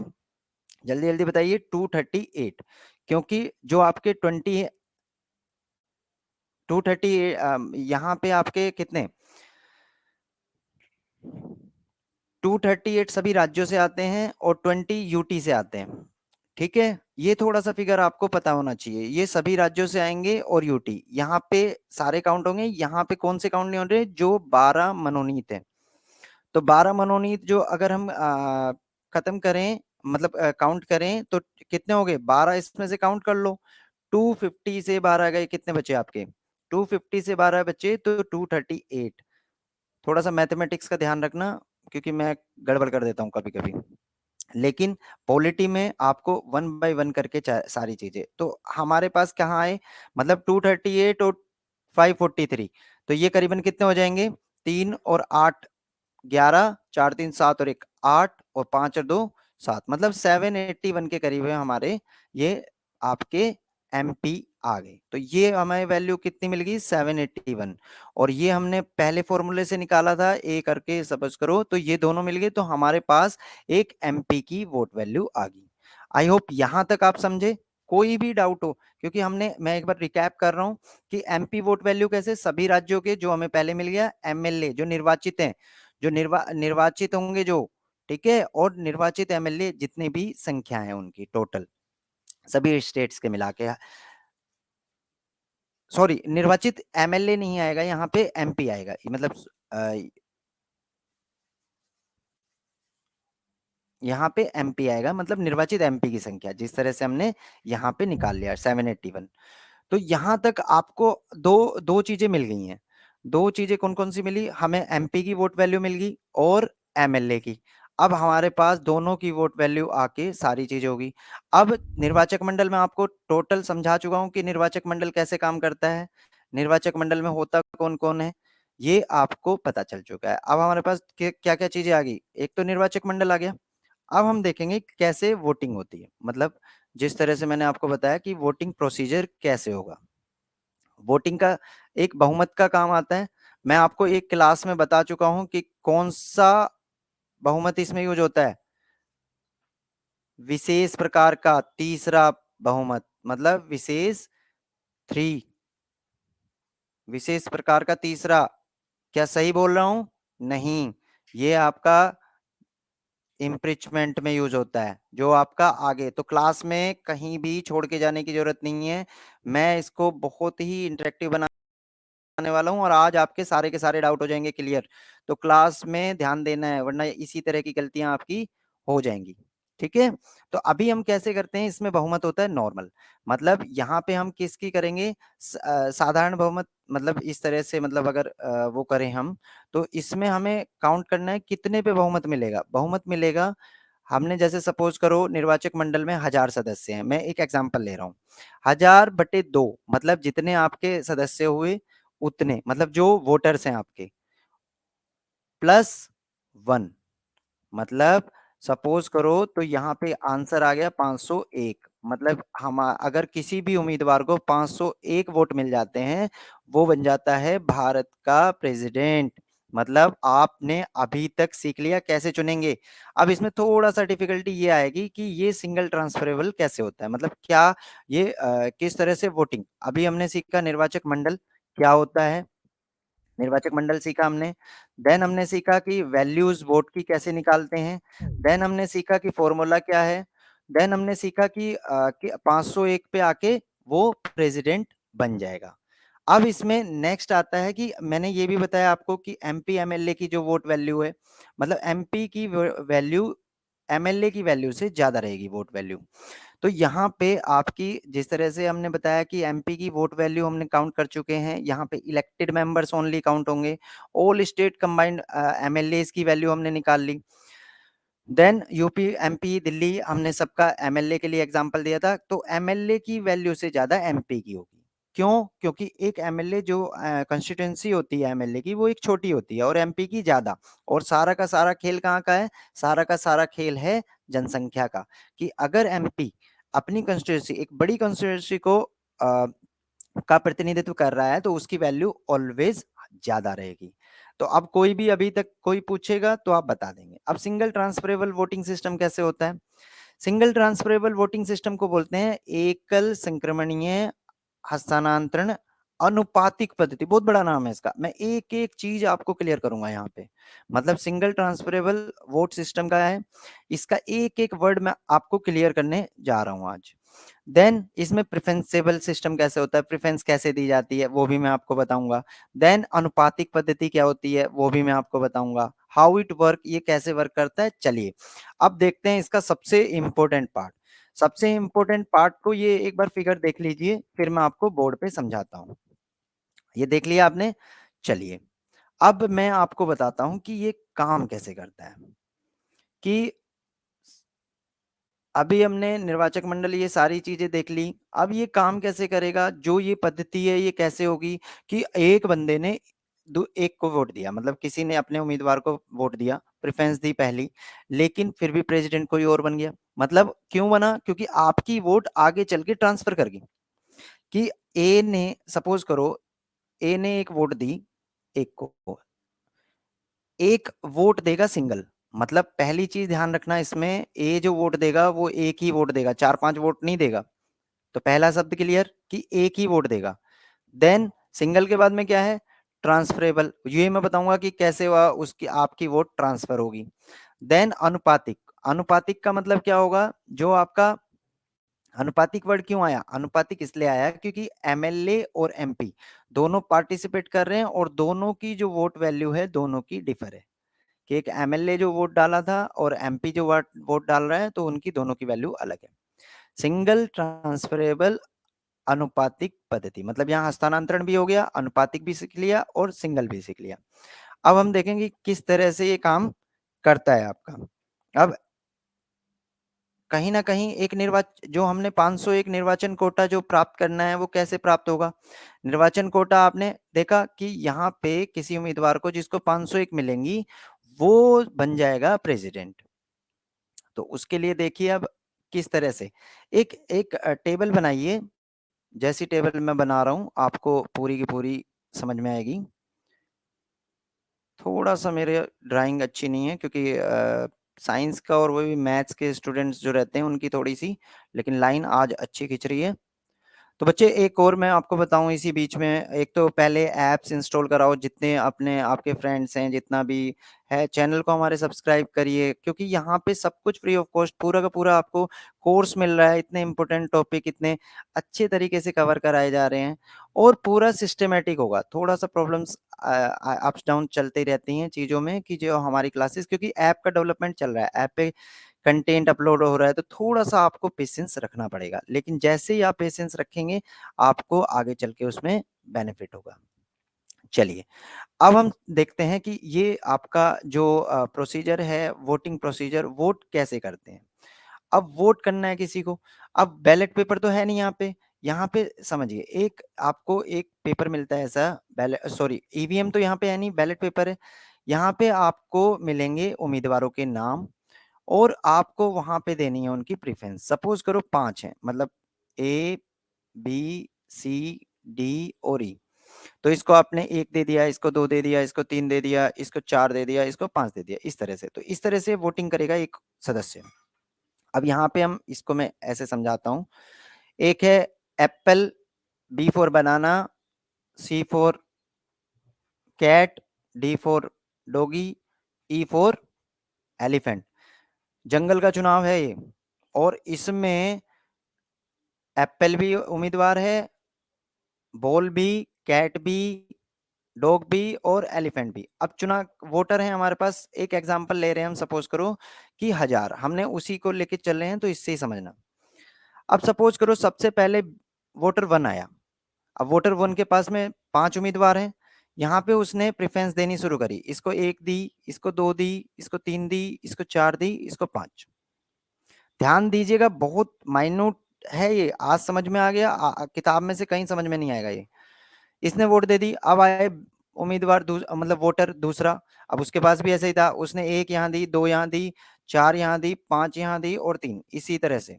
जल्दी जल्दी बताइए। 238। क्योंकि जो आपके 230 यहाँ पे आपके कितने? 238 सभी राज्यों से आते हैं और 20 यूटी से आते हैं। ठीक है, ये थोड़ा सा फिगर आपको पता होना चाहिए। ये सभी राज्यों से आएंगे और यूटी यहाँ पे सारे काउंट होंगे। यहाँ पे कौन से काउंट नहीं हो रहे? जो 12 मनोनीत है। तो 12 मनोनीत जो अगर हम खत्म करें, मतलब काउंट करें तो कितने हो गए? 12 इसमें से काउंट कर लो। 250 से 12 गए, कितने बचे आपके? 250 से 12 बचे तो 238। थोड़ा सा मैथमेटिक्स का ध्यान रखना, क्योंकि मैं गड़बड़ कर देता हूँ कभी कभी। लेकिन पॉलिटी में आपको वन बाय वन करके सारी चीजें तो हमारे पास कहाँ आए? मतलब 238 और 543, तो ये करीबन कितने हो जाएंगे? 3 और 8, 11, 4 3 7 और 1 8 और 5 और 2 7, मतलब 781 के करीब है हमारे ये आपके एमपी आ गए। तो ये हमें वैल्यू कितनी मिल गई? 781। और ये हमने पहले फॉर्मूले से निकाला था, ए करके सपोज करो, तो ये दोनों मिल गए, तो हमारे पास एक एमपी की वोट वैल्यू आ गई। आई होप यहां तक आप समझे। कोई भी डाउट हो? क्योंकि हमने, मैं एक बार रिकैप कर रहा हूं कि एमपी वोट वैल्यू कैसे? सभी राज्यों के जो हमें पहले मिल गया, एमएलए जो निर्वाचित हैं, जो निर्वाचित होंगे जो, ठीक है, और निर्वाचित एमएलए जितनी भी संख्या है उनकी टोटल सभी स्टेट्स के मिला के। सॉरी, निर्वाचित एमएलए नहीं आएगा यहाँ पे, एमपी आएगा। मतलब यहाँ पे एमपी आएगा, मतलब निर्वाचित एमपी की संख्या, जिस तरह से हमने यहाँ पे निकाल लिया 781। तो यहां तक आपको दो दो चीजें मिल गई हैं। दो चीजें कौन कौन सी मिली हमें? एमपी की वोट वैल्यू मिल गई और एमएलए की। अब हमारे पास दोनों की वोट वैल्यू आके सारी चीजें होगी। अब निर्वाचक मंडल में आपको टोटल समझा चुका हूं कि निर्वाचक मंडल कैसे काम करता है, निर्वाचक मंडल में होता कौन कौन है, ये आपको पता चल चुका है। अब हमारे पास क्या क्या चीजें आ गई? एक तो निर्वाचक मंडल आ गया। अब हम देखेंगे कैसे वोटिंग होती है, मतलब जिस तरह से मैंने आपको बताया कि वोटिंग प्रोसीजर कैसे होगा। वोटिंग का एक बहुमत का काम आता है। मैं आपको एक क्लास में बता चुका हूं कि कौन सा बहुमत इसमें यूज होता है। विशेष प्रकार का तीसरा बहुमत, मतलब विशेष थ्री, विशेष प्रकार का तीसरा। क्या सही बोल रहा हूं? नहीं, ये आपका इम्पीचमेंट में यूज होता है, जो आपका आगे तो क्लास में कहीं भी छोड़ के जाने की जरूरत नहीं है। मैं इसको बहुत ही इंटरेक्टिव बनाने वाला हूं और आज आपके सारे के सारे डाउट हो जाएंगे क्लियर। तो क्लास में ध्यान देना है, वरना इसी तरह की गलतियां आपकी हो जाएंगी। ठीक है, तो अभी हम कैसे करते हैं? इसमें बहुमत होता है नॉर्मल, मतलब यहाँ पे हम किसकी करेंगे? साधारण बहुमत, मतलब इस तरह से, मतलब अगर वो करें हम, तो इसमें हमें काउंट करना है कितने पे बहुमत मिलेगा। बहुमत मिलेगा, हमने जैसे सपोज करो निर्वाचक मंडल में 1000 सदस्य हैं, मैं एक एग्जांपल ले रहा हूँ। 1000/2, मतलब जितने आपके सदस्य हुए उतने, मतलब जो वोटर्स हैं आपके, +1, मतलब सपोज करो तो यहाँ पे आंसर आ गया 501। मतलब हम अगर किसी भी उम्मीदवार को 501 वोट मिल जाते हैं, वो बन जाता है भारत का प्रेसिडेंट। मतलब आपने अभी तक सीख लिया कैसे चुनेंगे। अब इसमें थोड़ा सा डिफिकल्टी ये आएगी कि ये सिंगल ट्रांसफरेबल कैसे होता है, मतलब क्या ये किस तरह से वोटिंग। अभी हमने सीखा निर्वाचक मंडल क्या होता है, निर्वाचक मंडल सीखा हमने। देन हमने सीखा कि वैल्यूज वोट की कैसे निकालते हैं। देन हमने सीखा कि फॉर्मूला क्या है। देन हमने सीखा कि 501 पे आके वो प्रेसिडेंट बन जाएगा। अब इसमें नेक्स्ट आता है कि मैंने ये भी बताया आपको कि एमपी एमएलए की जो वोट वैल्यू है, मतलब एमपी की वैल्यू एमएलए की वैल्यू से ज्यादा रहेगी वोट वैल्यू। तो यहाँ पे आपकी जिस तरह से हमने बताया कि एमपी की वोट वैल्यू हमने काउंट कर चुके हैं, यहाँ पे इलेक्टेड मेंबर्स ओनली काउंट होंगे। ऑल स्टेट कंबाइंड एमएलए की वैल्यू हमने निकाल ली। देन यूपी एमपी दिल्ली हमने सबका एमएलए के लिए एग्जांपल दिया था, तो एमएलए की वैल्यू से ज्यादा एमपी की होगी। क्यों? क्योंकि एक एमएलए जो कंस्टिट्यूंसी होती है एमएलए की, वो एक छोटी होती है और एमपी की ज्यादा। और सारा का सारा खेल कहाँ का है? सारा का सारा खेल है जनसंख्या का। कि अगर एमपी अपनी कंस्टिट्यूंसी, एक बड़ी कंस्टिट्यूंसी को का प्रतिनिधित्व कर रहा है, तो उसकी वैल्यू ऑलवेज ज्यादा रहेगी। तो अब कोई भी अभी तक कोई पूछेगा तो आप बता देंगे। अब सिंगल ट्रांसफरेबल वोटिंग सिस्टम कैसे होता है? सिंगल ट्रांसफरेबल वोटिंग सिस्टम को बोलते हैं एकल संक्रमणीय हस्तांतरण अनुपातिक पद्धति। बहुत बड़ा नाम है इसका, मैं एक एक चीज आपको क्लियर करूंगा यहाँ पे। मतलब सिंगल ट्रांसफरेबल वोट सिस्टम का है, इसका एक एक वर्ड मैं आपको क्लियर करने जा रहा हूँ आज। देन इसमें प्रेफरेंसेबल सिस्टम कैसे होता है, प्रेफरेंस कैसे दी जाती है, वो भी मैं आपको बताऊंगा। देन अनुपातिक पद्धति क्या होती है, वो भी मैं आपको बताऊंगा। हाउ इट वर्क, ये कैसे वर्क करता है। चलिए अब देखते हैं इसका सबसे इंपॉर्टेंट पार्ट। सबसे इंपॉर्टेंट पार्ट को ये एक बार फिगर देख लीजिए, फिर मैं आपको बोर्ड पे समझाता हूँ। ये देख लिया आपने। चलिए अब मैं आपको बताता हूं कि ये काम कैसे करता है। कि अभी हमने निर्वाचक मंडल ये सारी चीजें देख ली। अब ये काम कैसे करेगा, जो ये पद्धति है ये कैसे होगी कि एक बंदे ने एक को वोट दिया, मतलब किसी ने अपने उम्मीदवार को वोट दिया, प्रेफरेंस दी पहली, लेकिन फिर भी प्रेसिडेंट कोई और बन गया। मतलब क्यों बना? क्योंकि आपकी वोट आगे चल के ट्रांसफर कर गई। कि ए ने, सपोज करो ए ने एक वोट दी एक को, एक वोट देगा सिंगल। मतलब पहली चीज ध्यान रखना इसमें, ए जो वोट देगा वो एक ही वोट देगा, चार पांच वोट नहीं देगा। तो पहला शब्द क्लियर कि एक ही वोट देगा। देन सिंगल के बाद में क्या है? ट्रांसफरेबल। ये मैं बताऊंगा कि कैसे वह उसकी आपकी वोट ट्रांसफर होगी। देन अनुपातिक। अनुपातिक का मतलब क्या होगा? जो आपका अनुपातिक वर्ड क्यों आया? अनुपातिक इसलिए आया क्योंकि एमएलए और एमपी दोनों पार्टिसिपेट कर रहे हैं और दोनों की जो वोट वैल्यू है दोनों की डिफर है। कि एक एमएलए जो वोट डाला था और एमपी जो वोट डाल रहा है, तो उनकी दोनों की वैल्यू अलग है। सिंगल ट्रांसफरेबल अनुपातिक पद्धति, मतलब यहाँ हस्तांतरण भी हो गया, अनुपातिक भी सीख लिया और सिंगल भी सीख लिया। अब हम देखेंगे किस तरह से ये काम करता है आपका। अब कहीं ना कहीं एक निर्वाचन, जो हमने 501 निर्वाचन कोटा जो प्राप्त करना है, वो कैसे प्राप्त होगा? निर्वाचन कोटा आपने देखा कि यहाँ पे किसी उम्मीदवार को जिसको 501 मिलेंगी, वो बन जाएगा प्रेसिडेंट। तो उसके लिए देखिए अब किस तरह से एक एक टेबल बनाइए। जैसी टेबल मैं बना रहा हूं आपको पूरी की पूरी समझ में आएगी। थोड़ा सा मेरे ड्राइंग अच्छी नहीं है क्योंकि साइंस का और वो भी मैथ्स के स्टूडेंट्स जो रहते हैं उनकी थोड़ी सी, लेकिन लाइन आज अच्छी खिंच रही है। तो बच्चे एक और मैं आपको बताऊं इसी बीच में, एक तो पहले ऐप्स इंस्टॉल कराओ, जितने अपने आपके फ्रेंड्स हैं, जितना भी है, चैनल को हमारे सब्सक्राइब करिए, क्योंकि यहाँ पे सब कुछ फ्री ऑफ कॉस्ट पूरा का पूरा आपको कोर्स मिल रहा है। इतने इंपॉर्टेंट टॉपिक इतने अच्छे तरीके से कवर कराए जा रहे हैं और पूरा सिस्टमेटिक होगा। थोड़ा सा प्रॉब्लम्स अप्स डाउन चलते रहती हैं चीज़ों में कि जो हमारी क्लासेस, क्योंकि ऐप का डेवलपमेंट चल रहा है, ऐप पे कंटेंट अपलोड हो रहा है, तो थोड़ा सा आपको पेशेंस रखना पड़ेगा। लेकिन जैसे ही आप पेशेंस रखेंगे, आपको आगे चल के उसमें बेनिफिट होगा। चलिए अब हम देखते हैं कि ये आपका जो प्रोसीजर है, वोटिंग प्रोसीजर, वोट कैसे करते हैं। अब वोट करना है किसी को, अब बैलेट पेपर तो है नहीं यहाँ पे। यहाँ पे समझिए, एक आपको एक पेपर मिलता है ऐसा, बैलेट सॉरी ईवीएम तो यहाँ पे है नहीं, बैलेट पेपर है। यहाँ पे आपको मिलेंगे उम्मीदवारों के नाम और आपको वहां पे देनी है उनकी प्रेफरेंस। सपोज करो 5 है, मतलब ए बी सी डी और ई, तो इसको आपने 1 दे दिया, इसको 2 दे दिया, इसको 3 दे दिया, इसको 4 दे दिया, इसको 5 दे दिया, इस तरह से। तो इस तरह से वोटिंग करेगा एक सदस्य। अब यहाँ पे हम इसको मैं ऐसे समझाता हूँ। एक है apple, B for banana, C for cat, D for doggy, E for elephant. जंगल का चुनाव है ये, और इसमें एप्पल भी उम्मीदवार है, बॉल भी, कैट भी, डॉग भी और एलिफेंट भी। अब चुना वोटर है हमारे पास, एक एग्जांपल ले रहे हैं हम, सपोज करो कि 1000, हमने उसी को लेके चल रहे हैं, तो इससे ही समझना। अब सपोज करो सबसे पहले वोटर 1 आया। अब वोटर 1 के पास में 5 उम्मीदवार हैं। यहाँ पे उसने प्रेफरेंस देनी शुरू करी, इसको 1 दी, इसको 2 दी, इसको 3 दी, इसको 4 दी, इसको 5। ध्यान दीजिएगा, बहुत माइन्यूट है ये, आज समझ में आ गया, किताब में से कहीं समझ में नहीं आएगा ये। इसने वोट दे दी। अब आए उम्मीदवार मतलब वोटर दूसरा। अब उसके पास भी ऐसे ही था, उसने 1 यहाँ दी, 2 यहाँ दी, 4 यहाँ दी, 5 यहाँ दी और 3, इसी तरह से।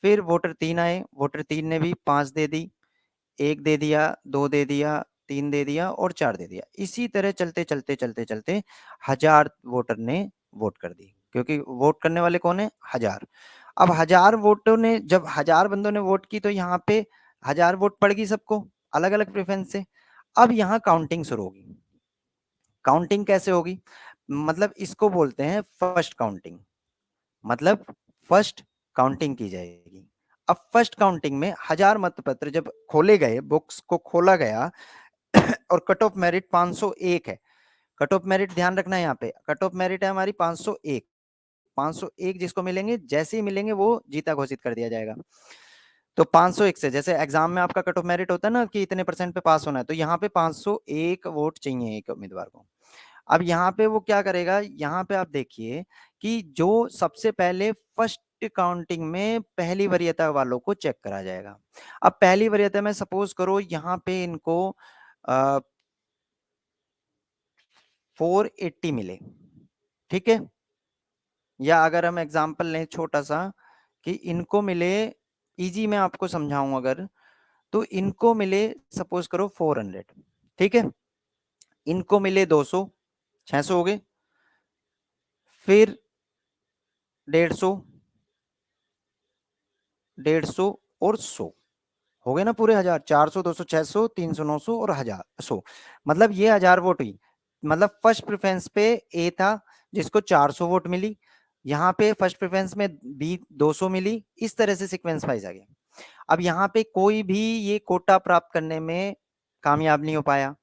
फिर वोटर 3 आए, वोटर 3 ने भी 5 दे दी, 1 दे दिया, 2 दे दिया, 3 दे दिया और 4 दे दिया। इसी तरह चलते चलते चलते चलते 1000 वोटर ने वोट कर दी, क्योंकि वोट करने वाले कौन है? 1000। अब 1000 वोटों ने, जब 1000 बंदों ने वोट की, तो यहाँ पे 1000 वोट पड़ गई सबको, अलग अलग प्रेफरेंस से। अब यहाँ काउंटिंग शुरू होगी। काउंटिंग कैसे होगी? मतलब इसको बोलते हैं फर्स्ट काउंटिंग। मतलब फर्स्ट काउंटिंग की जाएगी। अब फर्स्ट काउंटिंग में 1000 मतपत्र जब खोले गए, बुक्स को खोला गया और कट ऑफ मेरिट 501 है। कट ऑफ मेरिट ध्यान रखना है, यहाँ पे कट ऑफ मेरिट है हमारी 501। 501 जिसको मिलेंगे, जैसे ही मिलेंगे वो जीता घोषित कर दिया जाएगा। तो 501 से, जैसे एग्जाम में आपका कट ऑफ मेरिट होता है ना कि इतने % पे पास होना है, तो यहाँ पे 501 वोट चाहिए एक उम्मीदवार को। अब यहाँ पे वो क्या करेगा, यहाँ पे आप देखिए कि जो सबसे पहले फर्स्ट काउंटिंग में पहली वरीयता वालों को चेक करा जाएगा। अब पहली वरीयता में सपोज करो यहाँ पे इनको 480 मिले, ठीक है। या अगर हम एग्जांपल लें छोटा सा, कि इनको मिले, इजी में आपको समझाऊं अगर, तो इनको मिले सपोज करो 400, ठीक है। इनको मिले 200, 600 हो गए। फिर 150, 150 और 100 हो गए ना पूरे 1000। 400, 200, 600, 300, 900 और 1000, 100। मतलब ये 1000 वोट हुई। मतलब फर्स्ट प्रेफरेंस पे ए था जिसको 400 वोट मिली, यहाँ पे फर्स्ट प्रेफरेंस में बी 200 मिली, इस तरह से सीक्वेंस वाइज आ गया। अब यहाँ पे कोई भी ये कोटा प्राप्त करने में कामयाब नहीं हो पाया,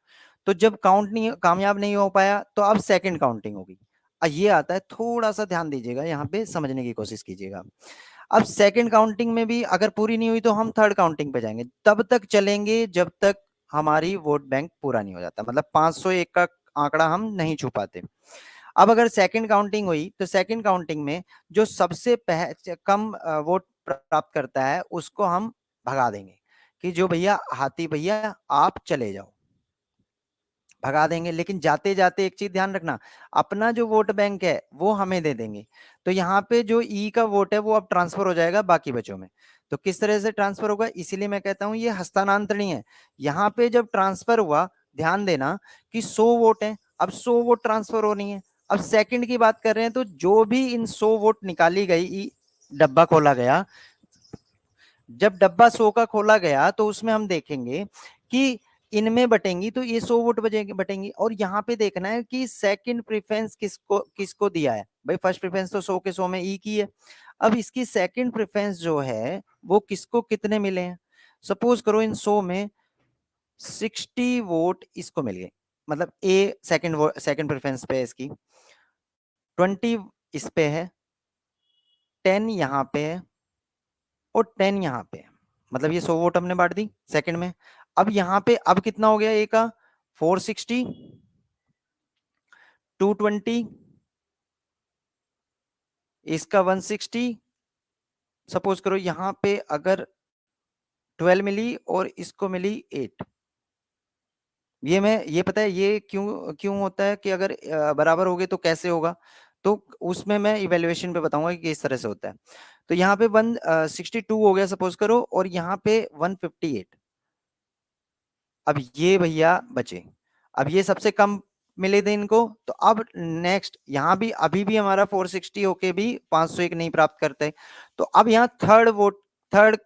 तो जब काउंट नहीं, कामयाब नहीं हो पाया, तो अब सेकंड काउंटिंग होगी। ये आता है, थोड़ा सा ध्यान दीजिएगा, यहाँ पे समझने की कोशिश कीजिएगा। अब सेकंड काउंटिंग में भी अगर पूरी नहीं हुई, तो हम थर्ड काउंटिंग पे जाएंगे। तब तक चलेंगे जब तक हमारी वोट बैंक पूरा नहीं हो जाता, मतलब 501 का आंकड़ा हम नहीं छू पाते। अब अगर सेकंड काउंटिंग हुई, तो सेकंड काउंटिंग में जो सबसे कम वोट प्राप्त करता है उसको हम भगा देंगे, कि जो भैया हाथी भैया आप चले जाओ, भगा देंगे। लेकिन जाते जाते एक चीज ध्यान रखना, अपना जो वोट बैंक है वो हमें दे देंगे। तो यहाँ पे जो ई का वोट है वो अब ट्रांसफर हो जाएगा बाकी बच्चों में। तो किस तरह से ट्रांसफर होगा, इसीलिए मैं कहता हूं ये हस्तांतरणीय है। यहाँ पे जब ट्रांसफर हुआ, ध्यान देना कि 100 वोट है, अब 100 वोट ट्रांसफर हो रही है। अब सेकंड की बात कर रहे हैं, तो जो भी इन 100 वोट निकाली गई, डब्बा खोला गया, जब डब्बा 100 का खोला गया, तो उसमें हम देखेंगे कि इनमें बटेंगी, तो ये 100 वोट बटेंगी। और यहाँ पे देखना है कि सेकंड प्रेफरेंस किसको किसको दिया है। भाई फर्स्ट प्रेफरेंस तो 100 के 100 में ई की है। अब इसकी सेकंड प्रेफरेंस जो है वो किसको कितने मिले हैं। सपोज करो इन 100 में 60 वोट इसको मिल गए, मतलब ए सेकंड प्रेफरेंस पे है इसकी, 20 इस पे है, 10 यहाँ पे है और 10 यहाँ पे है। मतलब ये 100 वोट हमने बांट दी सेकंड में। अब यहाँ पे अब कितना हो गया ए का, 460, 220, इसका 160। सपोज करो यहाँ पे अगर 12 मिली और इसको मिली 8। ये पता है ये क्यों क्यों होता है कि अगर बराबर हो गए तो कैसे होगा। तो उसमें मैं इवेल्युएशन पे बताऊंगा कि किस तरह से होता है। तो यहाँ पे 162 हो गया सपोज करो, और यहाँ पे 158। अब ये भैया बचे, अब ये सबसे कम मिले थे इनको। तो अब नेक्स्ट यहाँ भी अभी भी हमारा 460 होके भी 501 नहीं प्राप्त करते। तो अब यहाँ थर्ड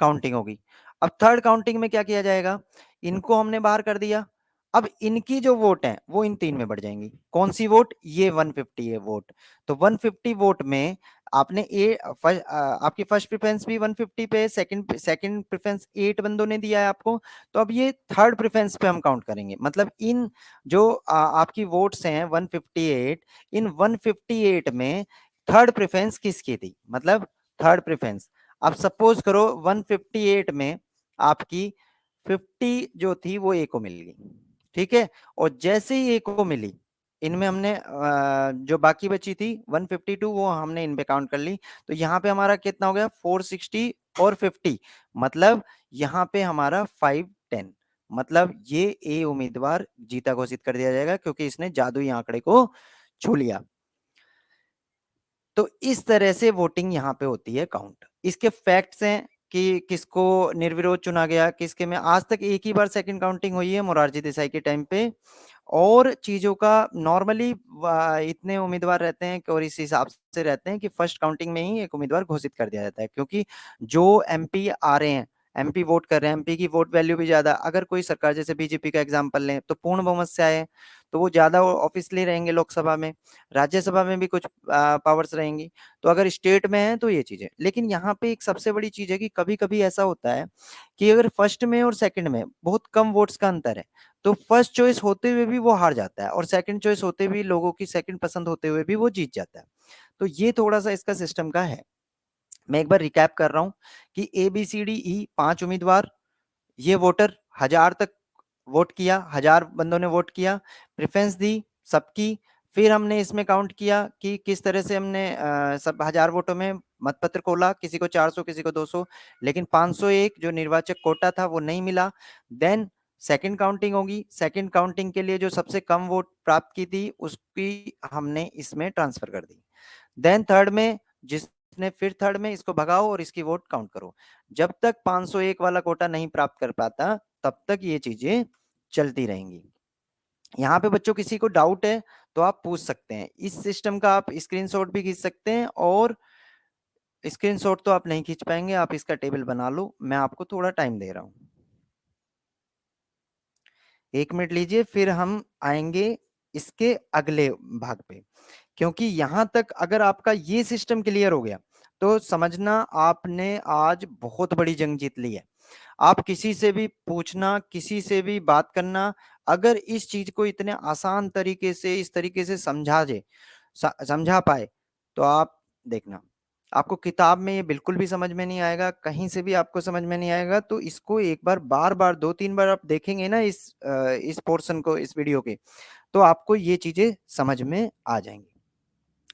काउंटिंग होगी। अब थर्ड काउंटिंग में क्या किया जाएगा, इनको हमने बाहर कर दिया। अब इनकी जो वोट है वो इन तीन में बढ़ जाएंगी। कौन सी वोट, ये 150 है वोट। तो 150 वोट में आपने आपकी फर्स्ट प्रेफरेंस भी 150 पे, सेकंड प्रेफरेंस 8 बंदों ने दिया है आपको। तो अब ये थर्ड प्रेफरेंस पे हम काउंट करेंगे, मतलब इन जो आपकी वोट्स हैं 158, इन 158 में थर्ड प्रेफरेंस किसकी थी, मतलब थर्ड प्रेफरेंस। अब सपोज करो 158 में आपकी 50 जो थी वो ए को मिल गई, ठीक है। और जैसे ही ए को मिली, इनमें हमने जो बाकी बची थी 152 वो हमने इन पे काउंट कर ली। तो यहाँ पे हमारा कितना हो गया, 460 और 50, मतलब यहाँ पे हमारा 510, मतलब ये ए उम्मीदवार जीता घोषित कर दिया जाएगा, क्योंकि इसने जादुई आंकड़े को छू लिया। तो इस तरह से वोटिंग यहाँ पे होती है काउंट। इसके फैक्ट्स हैं कि किसको निर्विरोध चुना गया, किसके में आज तक एक ही बार सेकंड काउंटिंग हुई है, मोरारजी देसाई के टाइम पे। और चीजों का नॉर्मली इतने उम्मीदवार रहते हैं और इस हिसाब से रहते हैं कि फर्स्ट काउंटिंग में ही एक उम्मीदवार घोषित कर दिया जाता है, क्योंकि जो एमपी आ रहे हैं, एमपी वोट कर रहे हैं, एमपी की वोट वैल्यू भी ज्यादा। अगर कोई सरकार जैसे बीजेपी का एग्जांपल लें तो पूर्ण बहुमत से आए, तो वो ज्यादा ऑफिसली रहेंगे लोकसभा में, राज्यसभा में भी कुछ पावर्स रहेंगी। तो अगर स्टेट में है तो ये चीजें, लेकिन यहाँ पे एक सबसे बड़ी चीज है कि कभी कभी ऐसा होता है कि अगर फर्स्ट में और सेकंड में बहुत कम वोट्स का अंतर है, तो फर्स्ट चॉइस होते हुए भी वो हार जाता है, और सेकंड चॉइस होते हुए लोगों की सेकंड पसंद होते हुए भी वो जीत जाता है। तो ये थोड़ा सा इसका सिस्टम का है। मैं एक बार रिकैप कर रहा हूँ कि A B C D E 5 उम्मीदवार, ये वोटर 1000 तक वोट किया, 1000 बंदों ने वोट किया, प्रेफरेंस दी सबकी। फिर हमने इसमें काउंट किया कि किस तरह से हमने सब 1000 वोटों में मतपत्र खोला, किसी को 400 किसी को 200, लेकिन 501 जो निर्वाचक कोटा था वो नहीं मिला। देन सेकंड काउंटिंग होगी, सेकंड काउंटिंग के लिए जो सबसे कम वोट प्राप्त की थी उसकी हमने इसमें ट्रांसफर कर दी। देन थर्ड में जिसने, फिर थर्ड में इसको भगाओ और इसकी वोट काउंट करो। जब तक 501 वाला कोटा नहीं प्राप्त कर पाता तब तक ये चीजें चलती रहेंगी। यहाँ पे बच्चों किसी को डाउट है तो आप पूछ सकते हैं। इस सिस्टम का आप स्क्रीनशॉट भी खींच सकते हैं, और स्क्रीनशॉट तो आप नहीं खींच पाएंगे, आप इसका टेबल बना लो, मैं आपको थोड़ा टाइम दे रहा हूँ, 1 मिनट लीजिए, फिर हम आएंगे इसके अगले भाग पे। क्योंकि यहां तक अगर आपका ये सिस्टम क्लियर हो गया तो समझना आपने आज बहुत बड़ी जंग जीत ली है। आप किसी से भी पूछना, किसी से भी बात करना, अगर इस चीज को इतने आसान तरीके से, इस तरीके से समझा पाए, तो आप देखना, आपको किताब में ये बिल्कुल भी समझ में नहीं आएगा, कहीं से भी आपको समझ में नहीं आएगा। तो इसको एक बार बार बार 2-3 बार आप देखेंगे ना इस पोर्शन को, इस वीडियो के, तो आपको ये चीजें समझ में आ जाएंगी।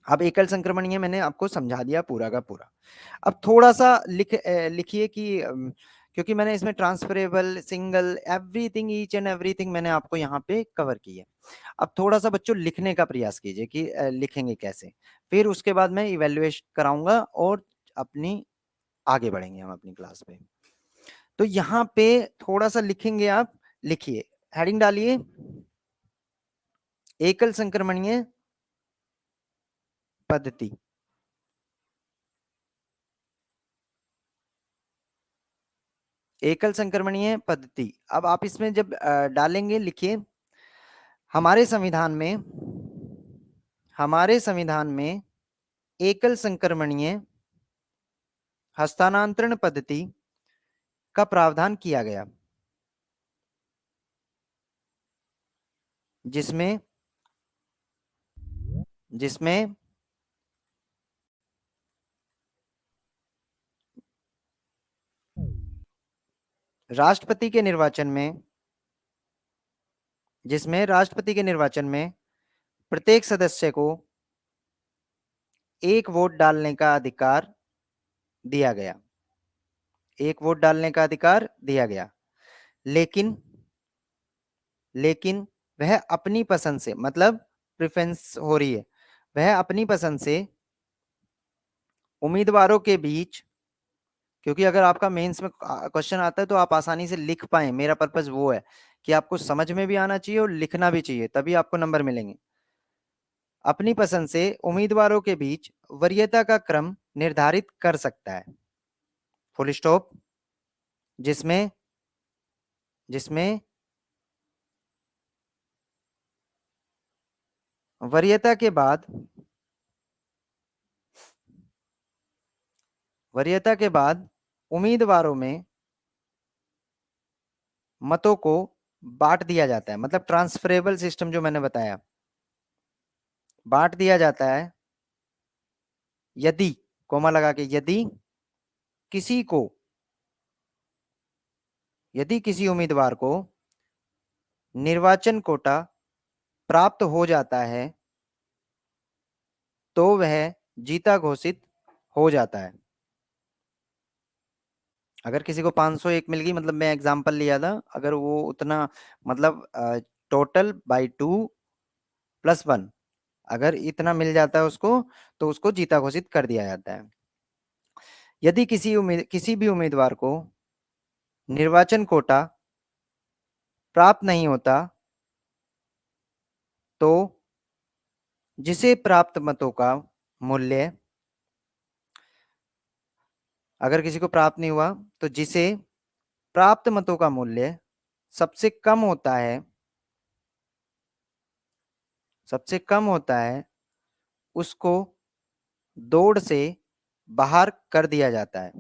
अब एकल संक्रमण ये मैंने आपको समझा दिया पूरा का पूरा। अब थोड़ा सा लिखिए कि क्योंकि मैंने इसमें transferable, single, everything, each and everything मैंने आपको यहाँ पे कवर की है। अब थोड़ा सा बच्चों लिखने का प्रयास कीजिए कि लिखेंगे कैसे, फिर उसके बाद मैं इवेल्युएट कराऊंगा और अपनी आगे बढ़ेंगे हम अपनी क्लास पे। तो यहाँ पे थोड़ा सा लिखेंगे आप, लिखिए, हेडिंग डालिए, एकल संक्रमणीय पद्धति। एकल संक्रमणीय पद्धति, अब आप इसमें जब डालेंगे, लिखिए, हमारे संविधान में, हमारे संविधान में एकल संक्रमणीय हस्तांतरण पद्धति का प्रावधान किया गया, जिसमें जिसमें राष्ट्रपति के निर्वाचन में, जिसमें राष्ट्रपति के निर्वाचन में प्रत्येक सदस्य को एक वोट डालने का अधिकार दिया गया, एक वोट डालने का अधिकार दिया गया। लेकिन लेकिन वह अपनी पसंद से, मतलब प्रेफरेंस हो रही है, वह अपनी पसंद से उम्मीदवारों के बीच, क्योंकि अगर आपका मेंस में क्वेश्चन आता है तो आप आसानी से लिख पाए, मेरा पर्पस वो है कि आपको समझ में भी आना चाहिए और लिखना भी चाहिए, तभी आपको नंबर मिलेंगे। अपनी पसंद से उम्मीदवारों के बीच वरीयता का क्रम निर्धारित कर सकता है, फुल स्टॉप। जिसमें जिसमें वरीयता के बाद वरीयता के बाद उम्मीदवारों में मतों को बांट दिया जाता है, मतलब ट्रांसफरेबल सिस्टम जो मैंने बताया, बांट दिया जाता है यदि, कोमा लगा के, किसी को यदि किसी उम्मीदवार को निर्वाचन कोटा प्राप्त हो जाता है तो वह जीता घोषित हो जाता है। अगर किसी को 501 मिल गई, मतलब मैं एग्जांपल लिया था, अगर वो उतना, मतलब टोटल बाई 2+1, अगर इतना मिल जाता है उसको, तो उसको जीता घोषित कर दिया जाता है। यदि किसी भी उम्मीदवार को निर्वाचन कोटा प्राप्त नहीं होता तो जिसे प्राप्त मतों का मूल्य, अगर किसी को प्राप्त नहीं हुआ तो जिसे प्राप्त मतों का मूल्य सबसे कम होता है, सबसे कम होता है, उसको दौड़ से बाहर कर दिया जाता है।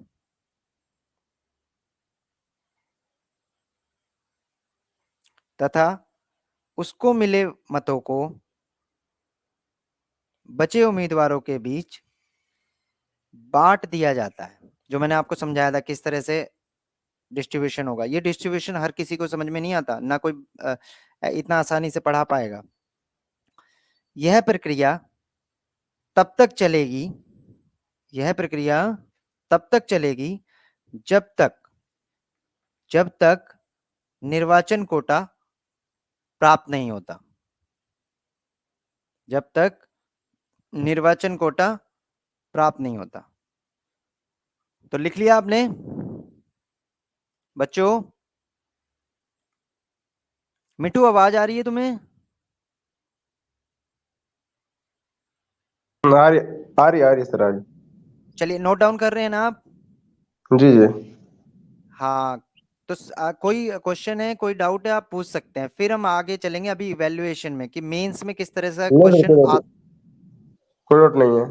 तथा उसको मिले मतों को बचे उम्मीदवारों के बीच बांट दिया जाता है। जो मैंने आपको समझाया था किस तरह से डिस्ट्रीब्यूशन होगा, ये डिस्ट्रीब्यूशन हर किसी को समझ में नहीं आता, ना कोई इतना आसानी से पढ़ा पाएगा। यह प्रक्रिया तब तक चलेगी, यह प्रक्रिया तब तक चलेगी जब तक जब तक निर्वाचन कोटा प्राप्त नहीं होता, जब तक निर्वाचन कोटा प्राप्त नहीं होता। तो लिख लिया आपने बच्चों? मिठू, आवाज आ रही है तुम्हें? आ रही सर, आ रही। चलिए, नोट डाउन कर रहे हैं ना आप? जी जी। हाँ। तो कोई क्वेश्चन है, कोई डाउट है, आप पूछ सकते हैं, फिर हम आगे चलेंगे अभी इवैल्यूएशन में कि मेंस में किस तरह से नहीं सर, क्वेश्चन आ। कोई डाउट नहीं है।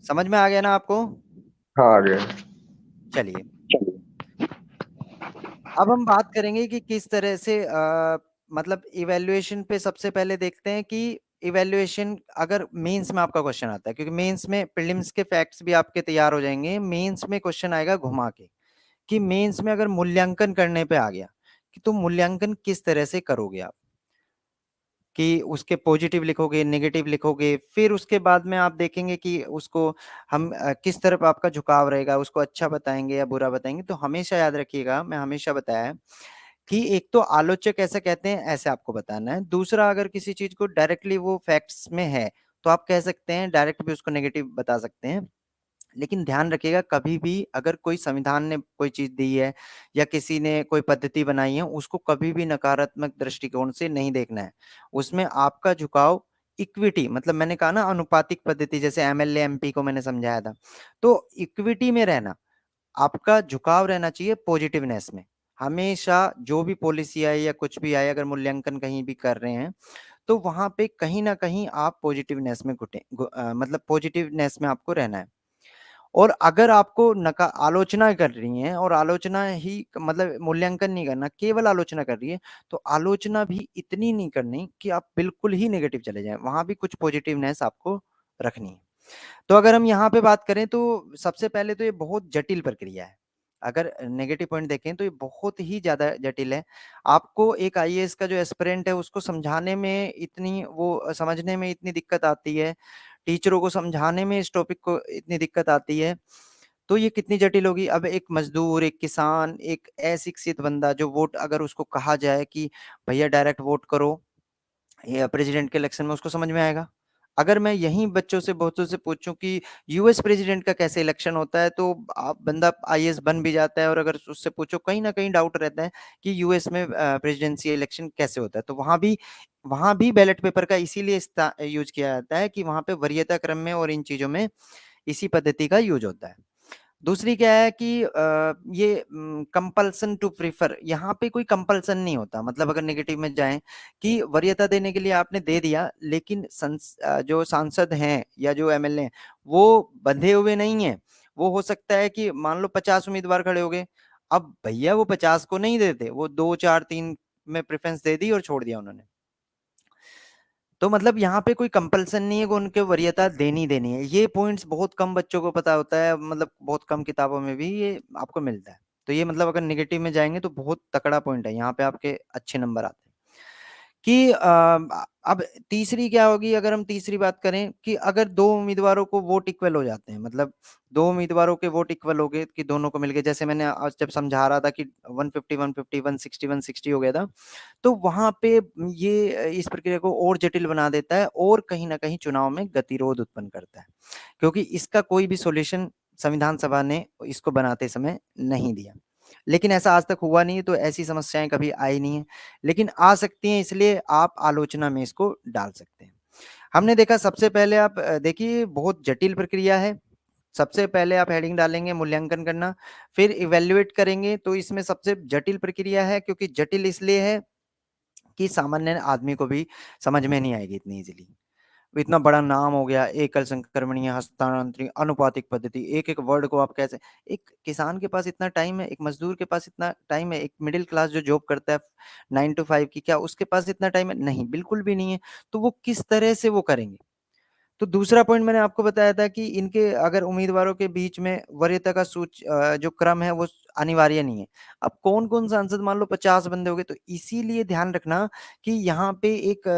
समझ में आ गया ना आपको? हाँ, आ गया। चलिए, अब हम बात करेंगे कि किस तरह से मतलब इवैल्यूएशन पे सबसे पहले देखते हैं कि इवैल्यूएशन अगर मेंस में आपका क्वेश्चन आता है, क्योंकि मेंस में प्रीलिम्स के फैक्ट्स भी आपके तैयार हो जाएंगे, मेंस में क्वेश्चन आएगा घुमा के कि मेंस में अगर मूल्यांकन करने पे आ गया कि तुम मूल्यांकन किस तरह से करोगे आप, कि उसके पॉजिटिव लिखोगे, नेगेटिव लिखोगे, फिर उसके बाद में आप देखेंगे कि उसको हम किस तरफ आपका झुकाव रहेगा, उसको अच्छा बताएंगे या बुरा बताएंगे। तो हमेशा याद रखिएगा, मैं हमेशा बताया कि एक तो आलोचक ऐसा कहते हैं, ऐसे आपको बताना है। दूसरा, अगर किसी चीज को डायरेक्टली वो फैक्ट्स में है तो आप कह सकते हैं, डायरेक्ट भी उसको नेगेटिव बता सकते हैं। लेकिन ध्यान रखिएगा, कभी भी अगर कोई संविधान ने कोई चीज दी है या किसी ने कोई पद्धति बनाई है, उसको कभी भी नकारात्मक दृष्टिकोण से नहीं देखना है। उसमें आपका झुकाव इक्विटी, मतलब मैंने कहा ना अनुपातिक पद्धति, जैसे एमएलए एमपी को मैंने समझाया था, तो इक्विटी में रहना, आपका झुकाव रहना चाहिए पॉजिटिवनेस में। हमेशा जो भी पॉलिसी आए या कुछ भी आए, अगर मूल्यांकन कहीं भी कर रहे हैं तो वहां पे कहीं ना कहीं आप पॉजिटिवनेस में मतलब पॉजिटिवनेस में आपको रहना है। और अगर आपको नका आलोचना कर रही हैं, और आलोचना ही मतलब मूल्यांकन नहीं करना, केवल आलोचना कर रही है, तो आलोचना भी इतनी नहीं करनी कि आप बिल्कुल ही नेगेटिव चले जाएं, वहां भी कुछ पॉजिटिवनेस आपको रखनी है। तो अगर हम यहाँ पे बात करें तो सबसे पहले तो ये बहुत जटिल प्रक्रिया है। अगर नेगेटिव पॉइंट देखें तो ये बहुत ही ज्यादा जटिल है। आपको एक आईएएस का जो एस्पिरेंट है उसको समझाने में इतनी, वो समझने में इतनी दिक्कत आती है, टीचरों को समझाने में इस टॉपिक को इतनी दिक्कत आती है, तो ये कितनी जटिल होगी। अब एक मजदूर, एक किसान, एक अशिक्षित बंदा जो वोट, अगर उसको कहा जाए कि भैया डायरेक्ट वोट करो ये प्रेसिडेंट के इलेक्शन में, उसको समझ में आएगा? अगर मैं यहीं बच्चों से बहुतों से पूछूं कि यूएस प्रेसिडेंट का कैसे इलेक्शन होता है, तो आप बंदा आईएएस बन भी जाता है, और अगर उससे पूछो कहीं ना कहीं डाउट रहता है कि यूएस में प्रेसिडेंसी इलेक्शन कैसे होता है, तो वहां भी बैलेट पेपर का इसीलिए यूज किया जाता है कि वहां पे वरीयता क्रम में और इन चीजों में इसी पद्धति का यूज होता है। दूसरी क्या है कि ये कंपल्सन टू प्रीफर, यहाँ पे कोई कंपल्सन नहीं होता। मतलब अगर नेगेटिव में जाएं कि वरीयता देने के लिए आपने दे दिया, लेकिन जो सांसद हैं या जो एमएलए हैं वो बंधे हुए नहीं है। वो हो सकता है कि मान लो 50 उम्मीदवार खड़े हो गए, अब भैया वो 50 को नहीं देते, वो 2 4 3 में प्रेफरेंस दे दी और छोड़ दिया उन्होंने। तो मतलब यहाँ पे कोई कंपल्सन नहीं है कि उनके वरीयता देनी देनी है। ये पॉइंट्स बहुत कम बच्चों को पता होता है, मतलब बहुत कम किताबों में भी ये आपको मिलता है। तो ये मतलब अगर नेगेटिव में जाएंगे तो बहुत तकड़ा पॉइंट है, यहाँ पे आपके अच्छे नंबर आते हैं। कि अब तीसरी क्या होगी, अगर हम तीसरी बात करें कि अगर दो उम्मीदवारों को वोट इक्वल हो जाते हैं, मतलब दो उम्मीदवारों के वोट इक्वल हो गए कि दोनों को मिल गए, जैसे मैंने आज जब समझा रहा था कि 150 150 160 160 हो गया था, तो वहां पे ये इस प्रक्रिया को और जटिल बना देता है और कहीं ना कहीं चुनाव में गतिरोध उत्पन्न करता है, क्योंकि इसका कोई भी सॉल्यूशन संविधान सभा ने इसको बनाते समय नहीं दिया। लेकिन ऐसा आज तक हुआ नहीं, तो ऐसी समस्याएं कभी आई नहीं है, लेकिन आ सकती हैं, इसलिए आप आलोचना में इसको डाल सकते हैं। हमने देखा सबसे पहले आप देखिए बहुत जटिल प्रक्रिया है। सबसे पहले आप हेडिंग डालेंगे मूल्यांकन करना, फिर इवेल्युएट करेंगे, तो इसमें सबसे जटिल प्रक्रिया है, क्योंकि जटिल इसलिए है कि सामान्य आदमी को भी समझ में नहीं आएगी इतनी इजीली। इतना बड़ा नाम हो गया, एकल संक्रमणीय हस्तांतरण अनुपातिक पद्धति, एक एक वर्ड को आप कैसे, एक किसान के पास इतना टाइम है, एक मजदूर के पास इतना टाइम है, एक मिडिल क्लास जो जॉब करता है 9 to 5 की, क्या उसके पास इतना टाइम है? नहीं, बिल्कुल भी नहीं है। तो वो किस तरह से वो करेंगे? तो दूसरा पॉइंट मैंने आपको बताया था कि इनके अगर उम्मीदवारों के बीच में वरीयता का जो क्रम है वो अनिवार्य नहीं है। अब कौन कौन सांसद, मान लो 50 बंदे हो गए, तो इसीलिए ध्यान रखना कि यहाँ पे एक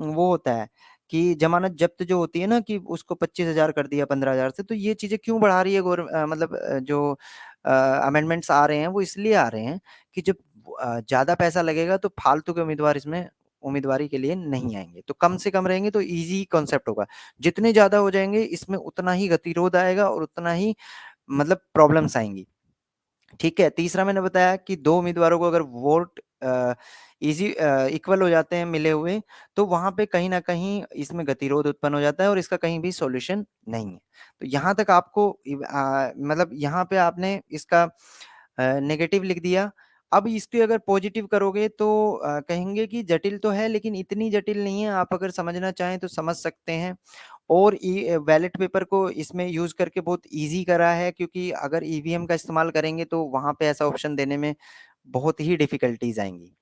वो होता है कि जमानत जब्त जो होती है ना, कि उसको 25,000 कर दिया 15,000 से, तो ये चीजें क्यों बढ़ा रही है मतलब जो अमेंडमेंट्स आ रहे हैं वो इसलिए आ रहे हैं कि जब ज्यादा पैसा लगेगा तो फालतू के उम्मीदवार इसमें उम्मीदवारी के लिए नहीं आएंगे, तो कम से कम रहेंगे तो इजी कॉन्सेप्ट होगा। जितने ज्यादा हो जाएंगे इसमें उतना ही गतिरोध आएगा और उतना ही मतलब प्रॉब्लम्स आएंगी। ठीक है, तीसरा मैंने बताया कि दो उम्मीदवारों को अगर वोट इजी इक्वल हो जाते हैं मिले हुए, तो वहां पे कहीं ना कहीं इसमें गतिरोध उत्पन्न हो जाता है और इसका कहीं भी सॉल्यूशन नहीं है। तो यहाँ तक आपको मतलब यहाँ पे आपने इसका नेगेटिव लिख दिया। अब इसके अगर पॉजिटिव करोगे तो कहेंगे कि जटिल तो है लेकिन इतनी जटिल नहीं है, आप अगर समझना चाहें तो समझ सकते हैं। और बैलेट पेपर को इसमें यूज करके बहुत इजी करा है, क्योंकि अगर ईवीएम का इस्तेमाल करेंगे तो वहां पे ऐसा ऑप्शन देने में बहुत ही डिफिकल्टीज आएंगी।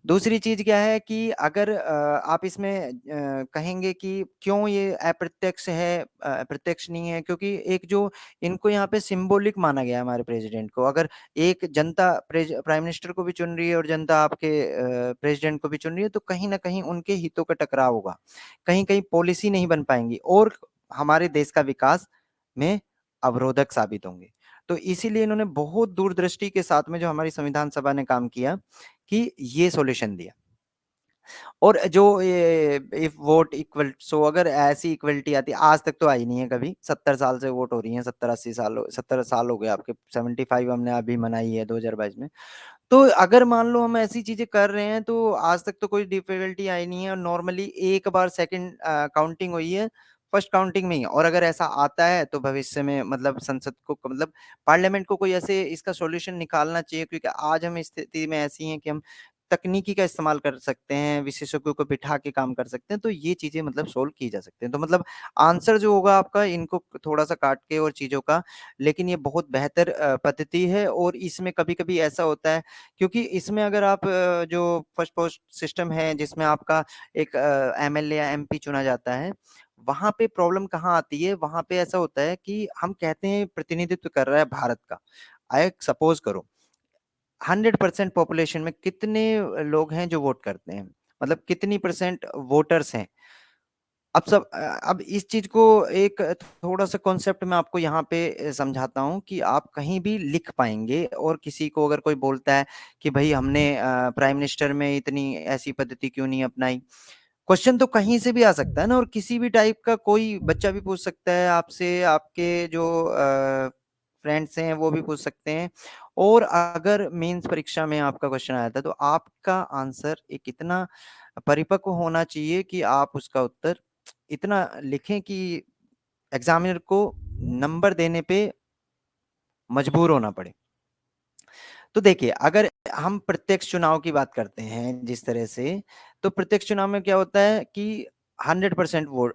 दूसरी चीज क्या है कि अगर आप इसमें कहेंगे कि क्यों ये अप्रत्यक्ष है, प्रत्यक्ष नहीं है, क्योंकि एक जो इनको यहाँ पे सिंबॉलिक माना गया है हमारे प्रेसिडेंट को। अगर एक जनता प्राइम मिनिस्टर को भी चुन रही है और जनता आपके प्रेसिडेंट को भी चुन रही है, तो कहीं ना कहीं उनके हितों का टकराव होगा, कहीं कहीं पॉलिसी नहीं बन पाएंगी और हमारे देश का विकास में अवरोधक साबित होंगे। तो इसीलिए इन्होंने बहुत दूरदृष्टि के साथ में जो हमारी संविधान सभा ने काम किया कि ये सॉल्यूशन दिया। और जो ये इफ वोट इक्वल, सो अगर ऐसी इक्वलिटी आती, आज तक तो आई नहीं है कभी, 70 साल से वोट हो रही है, 70 80 साल, 70 साल हो गए आपके, 75 हमने अभी मनाई है 2022 में। तो अगर मान लो हम ऐसी चीजें कर रहे हैं तो आज तक तो कोई डिफिकल्टी आई नहीं है, और नॉर्मली एक बार सेकंड काउंटिंग हुई है, फर्स्ट काउंटिंग में ही। और अगर ऐसा आता है तो भविष्य में मतलब संसद को, मतलब पार्लियामेंट को कोई ऐसे इसका सॉल्यूशन निकालना चाहिए, क्योंकि आज हम स्थिति में ऐसी हैं कि हम तकनीकी का इस्तेमाल कर सकते हैं, विशेषज्ञों को बिठा के काम कर सकते हैं, तो ये चीजें मतलब सोल्व की जा सकते हैं। तो मतलब आंसर जो होगा आपका, इनको थोड़ा सा काट के और चीजों का, लेकिन ये बहुत बेहतर पद्धति है। और इसमें कभी कभी ऐसा होता है, क्योंकि इसमें अगर आप जो फर्स्ट पोस्ट सिस्टम है जिसमें आपका एक एमएलए या एमपी चुना जाता है, वहां पे प्रॉब्लम कहाँ आती है? वहां पे ऐसा होता है कि हम कहते हैं प्रतिनिधित्व कर रहा है भारत का, आई सपोज करो 100% पॉपुलेशन में कितने लोग हैं जो वोट करते हैं, मतलब कितनी परसेंट वोटर्स हैं। अब इस चीज को एक थोड़ा सा कॉन्सेप्ट में आपको यहाँ पे समझाता हूँ कि आप कहीं भी लिख पाएंगे। और किसी को अगर कोई बोलता है कि भाई हमने प्राइम मिनिस्टर में इतनी ऐसी पद्धति क्यों नहीं अपनाई, क्वेश्चन तो कहीं से भी आ सकता है ना, और किसी भी टाइप का कोई बच्चा भी पूछ सकता है आपसे, आपके जो फ्रेंड्स हैं वो भी पूछ सकते हैं। और अगर मेंस परीक्षा में आपका क्वेश्चन आया था तो आपका आंसर एक इतना परिपक्व होना चाहिए कि आप उसका उत्तर इतना लिखें कि एग्जामिनर को नंबर देने पे मजबूर होना पड़े। तो देखिए, अगर हम प्रत्यक्ष चुनाव की बात करते हैं जिस तरह से, तो प्रत्यक्ष चुनाव में क्या होता है कि 100% वोट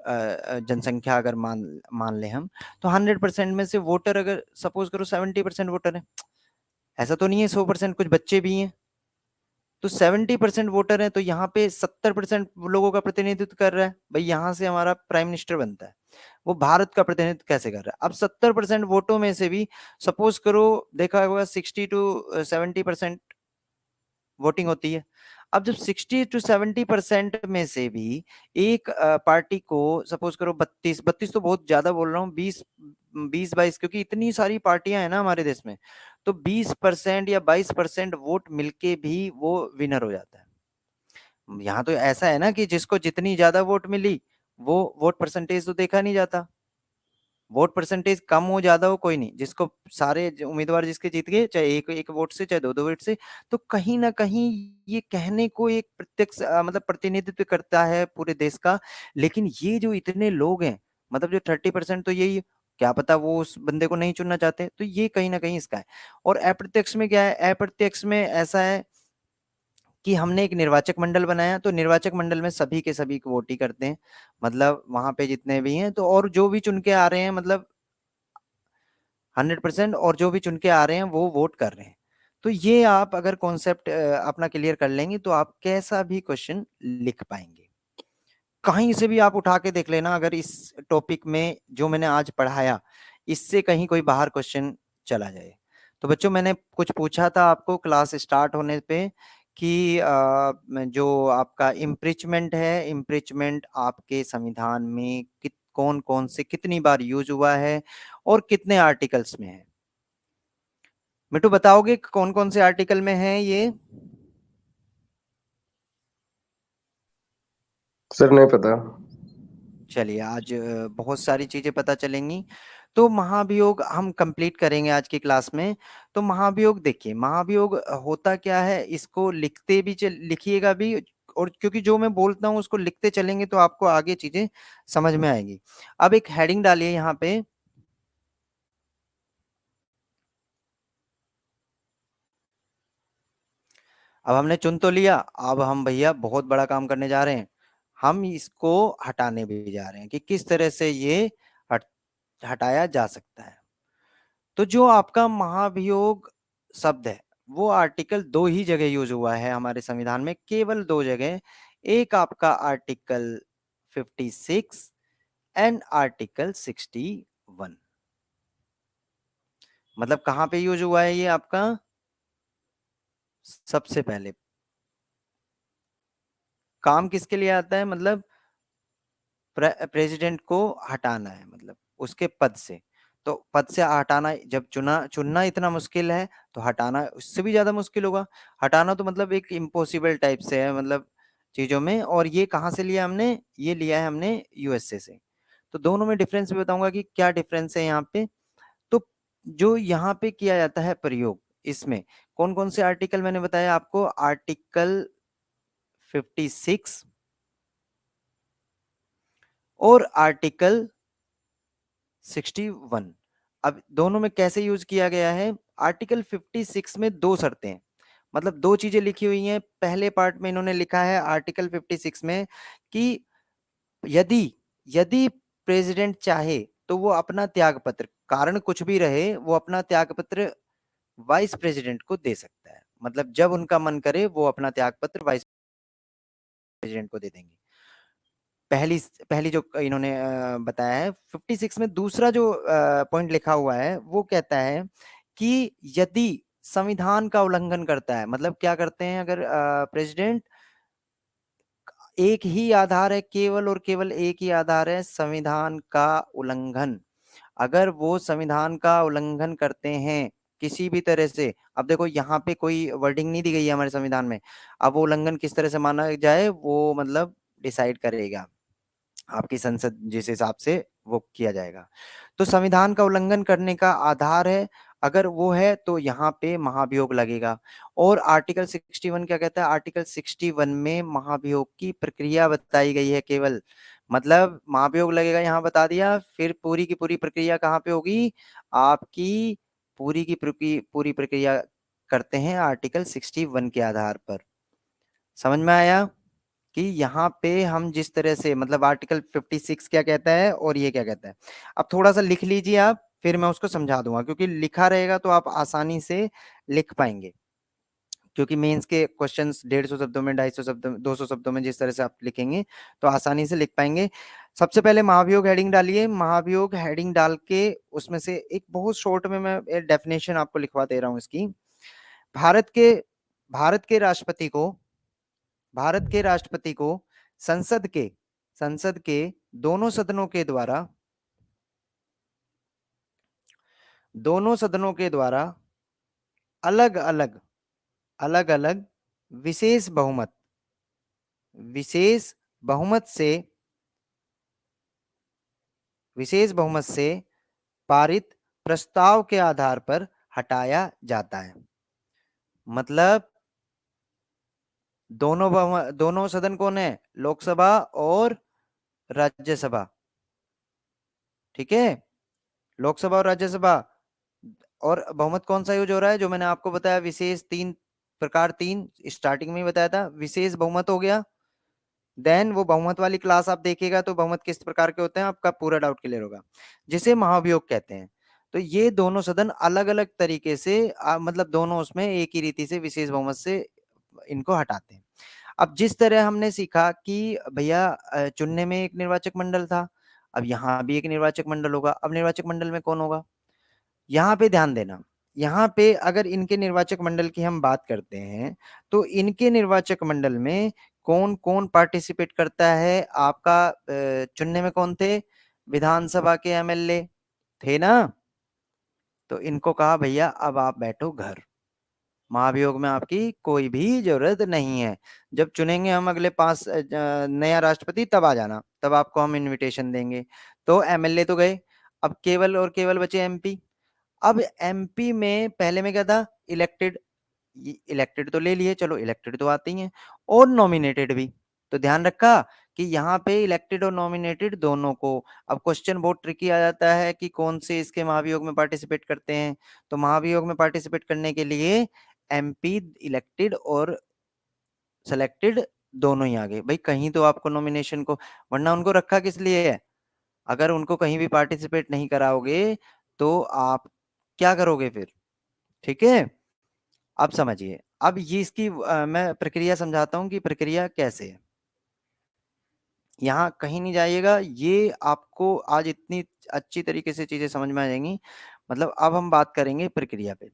जनसंख्या अगर मान मान लें हम, तो 100% में से वोटर अगर सपोज करो 70% वोटर है, ऐसा तो नहीं है 100% कुछ बच्चे भी हैं, तो 70% वोटर है, तो यहाँ पे 70% लोगों का प्रतिनिधित्व कर रहा है भाई, यहाँ से हमारा प्राइम मिनिस्टर बनता है, वो भारत का प्रतिनिधित्व कैसे कर रहा है। अब 70% वोटों में से भी सपोज करो देखा होगा 60 to 70% वोटिंग होती है। अब जब 60 to 70% में से भी एक पार्टी को सपोज करो 32 तो बहुत ज्यादा बोल रहा हूँ, 20 22, क्योंकि इतनी सारी पार्टियां हैं ना हमारे देश में, तो 20% या 22% वोट मिलके भी वो विनर हो जाता है। यहाँ तो ऐसा है ना कि जिसको जितनी ज्यादा वोट मिली, वो वोट परसेंटेज तो देखा नहीं जाता, वोट परसेंटेज कम हो ज्यादा हो कोई नहीं, जिसको सारे उम्मीदवार जिसके जीत गए, चाहे एक एक वोट से चाहे दो दो वोट से, तो कहीं ना कहीं ये कहने को एक प्रत्यक्ष मतलब प्रतिनिधित्व करता है पूरे देश का। लेकिन ये जो इतने लोग हैं, मतलब जो 30% तो यही है, क्या पता वो उस बंदे को नहीं चुनना चाहते, तो ये कहीं ना कहीं इसका है। और अप्रत्यक्ष में क्या है, अप्रत्यक्ष में ऐसा है कि हमने एक निर्वाचक मंडल बनाया, तो निर्वाचक मंडल में सभी के सभी को वोट ही करते हैं, मतलब वहां पे जितने भी हैं, तो और जो भी चुन के आ रहे हैं, मतलब 100%, और जो भी चुन के आ रहे हैं वो वोट कर रहे हैं। तो ये आप अगर कॉन्सेप्ट अपना क्लियर कर लेंगे तो आप कैसा भी क्वेश्चन लिख पाएंगे, कहीं से भी आप उठा के देख लेना। अगर इस टॉपिक में जो मैंने आज पढ़ाया, इससे कहीं कोई बाहर क्वेश्चन चला जाए। तो बच्चों, मैंने कुछ पूछा था आपको क्लास स्टार्ट होने पे कि जो आपका इम्पीचमेंट है, इम्पीचमेंट आपके संविधान में कौन कौन से कितनी बार यूज हुआ है और कितने आर्टिकल्स में है। मिट्टू बताओगे कौन कौन से आर्टिकल में है ये? सर नहीं पता। चलिए, आज बहुत सारी चीजें पता चलेंगी। तो महाभियोग हम कंप्लीट करेंगे आज की क्लास में। तो महाभियोग देखिए, महाभियोग होता क्या है, इसको लिखते भी लिखिएगा भी, और क्योंकि जो मैं बोलता हूँ उसको लिखते चलेंगे तो आपको आगे चीजें समझ में आएगी। अब एक हेडिंग डालिए यहाँ पे, अब हमने चुन तो लिया, अब हम भैया बहुत बड़ा काम करने जा रहे हैं, हम इसको हटाने भी जा रहे हैं कि किस तरह से ये हट हटाया जा सकता है। तो जो आपका महाभियोग शब्द है, वो आर्टिकल दो ही जगह यूज हुआ है हमारे संविधान में, केवल दो जगह। एक आपका आर्टिकल 56 एंड आर्टिकल 61। मतलब कहाँ पे यूज हुआ है ये आपका? सबसे पहले काम किसके लिए आता है, मतलब प्रेसिडेंट को हटाना है, मतलब उसके पद से। तो पद से हटाना, जब चुनना इतना मुश्किल है, तो हटाना उससे भी ज्यादा मुश्किल होगा। हटाना तो मतलब एक इम्पॉसिबल टाइप से है, मतलब चीजों में। और ये कहाँ से लिया हमने? ये लिया है हमने यूएसए से। तो दोनों में डिफरेंस भी बताऊंगा कि क्या डिफरेंस है यहाँ पे। तो जो यहाँ पे किया जाता है प्रयोग, इसमें कौन कौन से आर्टिकल मैंने बताया आपको? आर्टिकल 56 और आर्टिकल 61। अब दोनों में कैसे यूज किया गया है? आर्टिकल 56 में दो शर्तें हैं, मतलब दो चीजें लिखी हुई हैं। पहले पार्ट में इन्होंने लिखा है आर्टिकल 56 में कि यदि यदि प्रेसिडेंट चाहे तो वो अपना त्याग पत्र, कारण कुछ भी रहे, वो अपना त्याग पत्र वाइस प्रेसिडेंट को दे सकता है। मतलब जब उनका मन करे वो अपना त्याग पत्र वाइस प्रेसिडेंट को दे देंगे। पहली पहली जो इन्होंने बताया है। 56 में दूसरा जो पॉइंट लिखा हुआ है वो कहता है कि यदि संविधान का उल्लंघन करता है, मतलब क्या करते हैं अगर प्रेसिडेंट, एक ही आधार है, केवल और केवल एक ही आधार है, संविधान का उल्लंघन। अगर वो संविधान का उल्लंघन करते हैं किसी भी तरह से, अब देखो यहाँ पे कोई वर्डिंग नहीं दी गई है हमारे संविधान में, अब वो उल्लंघन किस तरह से माना जाए वो मतलब डिसाइड करेगा, आपकी संसद जिस हिसाब से वो किया जाएगा। तो संविधान का उल्लंघन करने का आधार है, अगर वो है तो यहाँ पे महाभियोग लगेगा। और आर्टिकल 61 क्या कहता है? आर्टिकल 61 में महाभियोग की प्रक्रिया बताई गई है केवल, मतलब महाभियोग लगेगा यहाँ बता दिया, फिर पूरी की पूरी प्रक्रिया कहाँ पे होगी? आपकी पूरी प्रक्रिया करते हैं आर्टिकल 61 के आधार पर। समझ में आया कि यहाँ पे हम जिस तरह से, मतलब आर्टिकल 56 क्या कहता है और ये क्या कहता है। अब थोड़ा सा लिख लीजिए आप, फिर मैं उसको समझा दूंगा, क्योंकि लिखा रहेगा तो आप आसानी से लिख पाएंगे, क्योंकि मेंस के क्वेश्चंस 150 शब्दों में, 250 शब्दों में, 200 शब्दों में जिस तरह से आप लिखेंगे तो आसानी से लिख पाएंगे। सबसे पहले महाभियोग हेडिंग डालिए, महाभियोग हेडिंग डाल के उसमें से एक बहुत शॉर्ट में मैं डेफिनेशन आपको लिखवा दे रहा हूं इसकी। भारत के भारत के राष्ट्रपति को भारत के राष्ट्रपति को संसद के दोनों सदनों के द्वारा अलग अलग अलग अलग विशेष बहुमत विशेष बहुमत से विशेष बहुमत से पारित प्रस्ताव के आधार पर हटाया जाता है। मतलब दोनों सदन कौन है? लोकसभा और राज्यसभा, ठीक है, लोकसभा और राज्यसभा। और बहुमत कौन सा यूज हो रहा है? जो मैंने आपको बताया विशेष तीन स्टार्टिंग में ही बताया था, विशेष बहुमत हो गया। देन वो बहुमत वाली क्लास आप देखिएगा तो बहुमत किस प्रकार के होते हैं, आपका पूरा डाउट क्लियर होगा, जिसे महाभियोग कहते हैं। तो ये दोनों सदन अलग अलग तरीके से मतलब दोनों उसमें एक ही रीति से विशेष बहुमत से इनको हटाते हैं। अब जिस तरह हमने सीखा कि भैया चुनने में एक निर्वाचक मंडल था, अब यहाँ भी एक निर्वाचक मंडल होगा। अब निर्वाचक मंडल में कौन होगा? यहाँ पे ध्यान देना, यहाँ पे अगर इनके निर्वाचक मंडल की हम बात करते हैं तो इनके निर्वाचक मंडल में कौन कौन पार्टिसिपेट करता है? आपका चुनने में कौन थे? विधानसभा के एमएलए थे ना। तो इनको कहा भैया अब आप बैठो घर, महाभियोग में आपकी कोई भी जरूरत नहीं है। जब चुनेंगे हम अगले 5 नया राष्ट्रपति, तब आ जाना, तब आपको हम इनविटेशन देंगे। तो एमएलए तो गए, अब केवल और केवल बचे एमपी। अब एमपी में पहले में क्या था? इलेक्टेड, इलेक्टेड तो ले लिए, चलो इलेक्टेड तो आते ही हैं, और नॉमिनेटेड भी। तो ध्यान रखा कि यहाँ पे इलेक्टेड और नॉमिनेटेड दोनों को। अब क्वेश्चन बहुत ट्रिकी आ जाता है कि कौन से इसके महाभियोग में पार्टिसिपेट करते हैं। तो महाभियोग में पार्टिसिपेट करने के लिए एमपी इलेक्टेड और सेलेक्टेड दोनों ही आ गए भाई। कहीं तो आपको नॉमिनेशन को, वरना उनको रखा किस लिए है? अगर उनको कहीं भी पार्टिसिपेट नहीं कराओगे तो आप क्या करोगे फिर? ठीक है, अब समझिए। अब ये इसकी मैं प्रक्रिया समझाता हूं कि प्रक्रिया कैसे है। यहाँ कहीं नहीं जाइएगा, ये आपको आज इतनी अच्छी तरीके से चीजें समझ में आ जाएंगी। मतलब अब हम बात करेंगे प्रक्रिया पे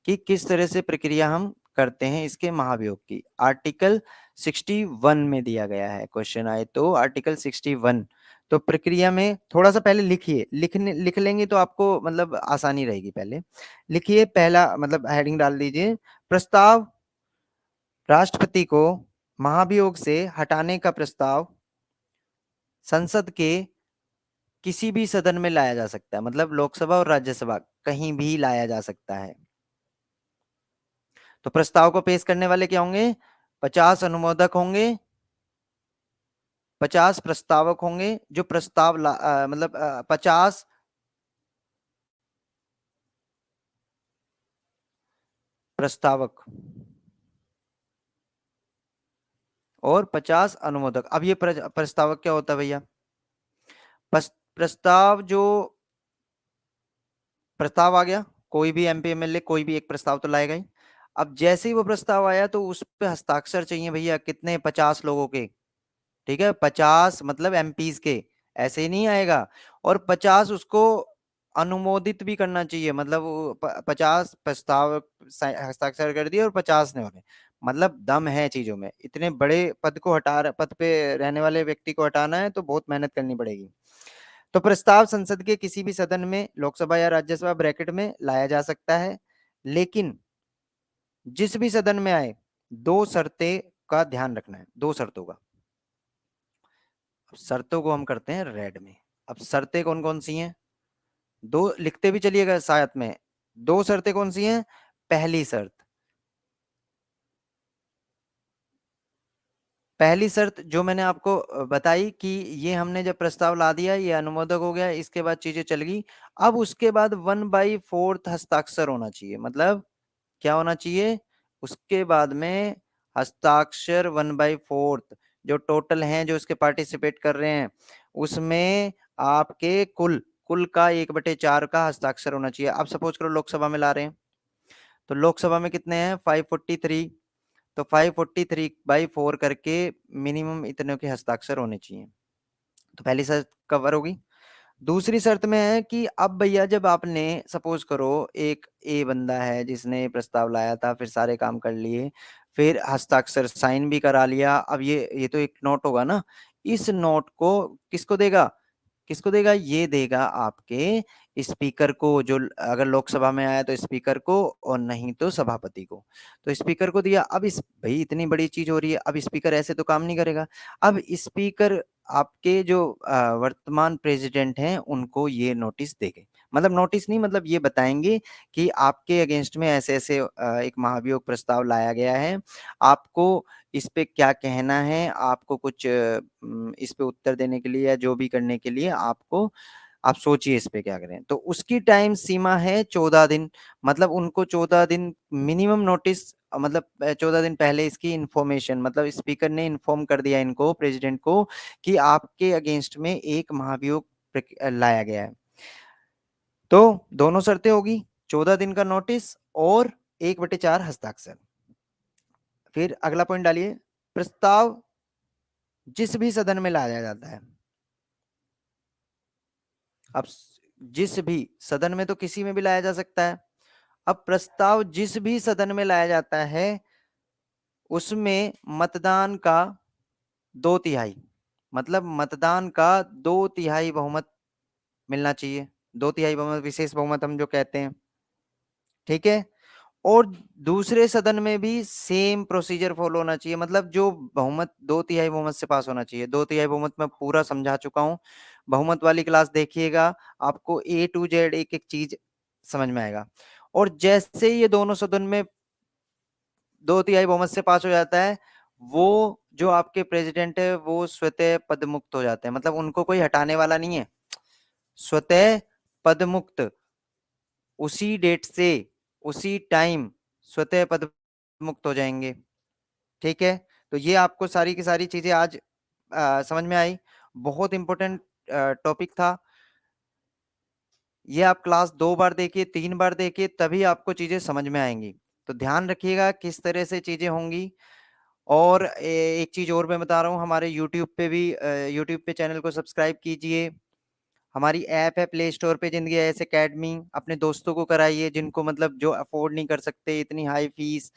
कि किस तरह से प्रक्रिया हम करते हैं इसके महाभियोग की। आर्टिकल 61 में दिया गया है, क्वेश्चन आए तो आर्टिकल 61। तो प्रक्रिया में थोड़ा सा पहले लिखिए, लिख लेंगे तो आपको मतलब आसानी रहेगी। पहले लिखिए, पहला मतलब हेडिंग डाल दीजिए, प्रस्ताव, राष्ट्रपति को महाभियोग से हटाने का प्रस्ताव संसद के किसी भी सदन में लाया जा सकता है, मतलब लोकसभा और राज्यसभा कहीं भी लाया जा सकता है। तो प्रस्ताव को पेश करने वाले क्या होंगे? 50 अनुमोदक होंगे, 50 प्रस्तावक होंगे। जो प्रस्ताव मतलब 50 प्रस्तावक और 50 अनुमोदक। अब ये प्रस्तावक क्या होता है भैया? प्रस्ताव जो प्रस्ताव आ गया, कोई भी एमपी एमएलए कोई भी एक प्रस्ताव तो लाएगा ही। अब जैसे ही वो प्रस्ताव आया तो उस पे हस्ताक्षर चाहिए भैया, कितने? 50 लोगों के, ठीक है, 50 मतलब एमपीज के, ऐसे ही नहीं आएगा। और 50 उसको अनुमोदित भी करना चाहिए, मतलब 50 प्रस्ताव हस्ताक्षर कर दिए और 50 ने हो गए। मतलब दम है चीजों में, इतने बड़े पद पे रहने वाले व्यक्ति को हटाना है तो बहुत मेहनत करनी पड़ेगी। तो प्रस्ताव संसद के किसी भी सदन में, लोकसभा या राज्यसभा ब्रैकेट में लाया जा सकता है, लेकिन जिस भी सदन में आए, दो शर्तें का ध्यान रखना है, दो शर्तों का। अब शर्तों को हम करते हैं रेड में। अब शर्तें कौन कौन सी हैं, दो लिखते भी चलिएगा साथ में। दो शर्तें कौन सी हैं, पहली शर्त, पहली शर्त जो मैंने आपको बताई कि ये हमने जब प्रस्ताव ला दिया, ये अनुमोदक हो गया, इसके बाद चीजें चल गई। अब उसके बाद 1/4 हस्ताक्षर होना चाहिए। मतलब क्या होना चाहिए, उसके बाद में हस्ताक्षर 1/4 जो टोटल हैं, जो इसके पार्टिसिपेट कर रहे हैं, उसमें आपके कुल कुल का 1/4 का हस्ताक्षर होना चाहिए। अब सपोज करो लोकसभा में ला रहे हैं, तो लोकसभा में कितने हैं 543, तो 543/4 करके मिनिमम इतने के हस्ताक्षर होने चाहिए। तो पहली शर्त कवर होगी। दूसरी शर्त में है कि अब भैया जब आपने सपोज करो एक ए बंदा है जिसने प्रस्ताव लाया था, फिर सारे काम कर लिए, फिर हस्ताक्षर साइन भी करा लिया, अब ये तो एक नोट होगा ना, इस नोट को किसको देगा, किसको देगा, ये देगा आपके स्पीकर को, जो अगर लोकसभा में आया तो स्पीकर को, और नहीं तो सभापति को। तो स्पीकर को दिया। अब इस भाई इतनी बड़ी चीज हो रही है, अब स्पीकर ऐसे तो काम नहीं करेगा। अब स्पीकर आपके जो वर्तमान प्रेसिडेंट हैं उनको ये नोटिस देंगे, मतलब नोटिस नहीं, मतलब ये बताएंगे कि आपके अगेंस्ट में ऐसे ऐसे एक महाभियोग प्रस्ताव लाया गया है, आपको इस पे क्या कहना है, आपको कुछ इस पे उत्तर देने के लिए या जो भी करने के लिए आपको, आप सोचिए इस पे क्या करें। तो उसकी टाइम सीमा है 14 दिन। मतलब उनको 14 दिन मिनिमम नोटिस, मतलब 14 दिन पहले इसकी इंफॉर्मेशन, मतलब स्पीकर ने इन्फॉर्म कर दिया इनको, प्रेसिडेंट को, कि आपके अगेंस्ट में एक महाभियोग लाया गया है। तो दोनों शर्तें होगी, 14 दिन का नोटिस और 1/4 हस्ताक्षर। फिर अगला पॉइंट डालिए, प्रस्ताव जिस भी सदन में लाया जाता है। अब जिस भी सदन में तो किसी में भी लाया जा सकता है। अब प्रस्ताव जिस भी सदन में लाया जाता है उसमें मतदान का 2/3, मतलब मतदान का 2/3 बहुमत मिलना चाहिए। 2/3 बहुमत, विशेष बहुमत हम जो कहते हैं, ठीक है। और दूसरे सदन में भी सेम प्रोसीजर फॉलो होना चाहिए, मतलब जो बहुमत 2/3 बहुमत से पास होना चाहिए। 2/3 बहुमत में पूरा समझा चुका हूं, बहुमत वाली क्लास देखिएगा, आपको A to Z एक एक चीज समझ में आएगा। और जैसे ही ये दोनों सदन में 2/3 बहुमत से पास हो जाता है, वो जो आपके प्रेसिडेंट है वो स्वतः पद मुक्त हो जाते हैं, मतलब उनको कोई हटाने वाला नहीं है, स्वतः पद मुक्त, उसी डेट से उसी टाइम स्वतः पद मुक्त हो जाएंगे। ठीक है, तो ये आपको सारी की सारी चीजें आज समझ में आई। बहुत इंपॉर्टेंट टॉपिक था ये। आप क्लास 2 बार देखिए, 3 बार देखिए, तभी आपको चीजें समझ में आएंगी। तो ध्यान रखिएगा किस तरह से चीजें होंगी। और एक चीज और मैं बता रहा हूँ, हमारे यूट्यूब पे भी, यूट्यूब पे चैनल को सब्सक्राइब कीजिए। हमारी ऐप है प्ले स्टोर पे, जिंदगी आईएएस एकेडमी, अपने दोस्तों को कराइए जिनको मतलब जो अफोर्ड नहीं कर सकते इतनी हाई फीस।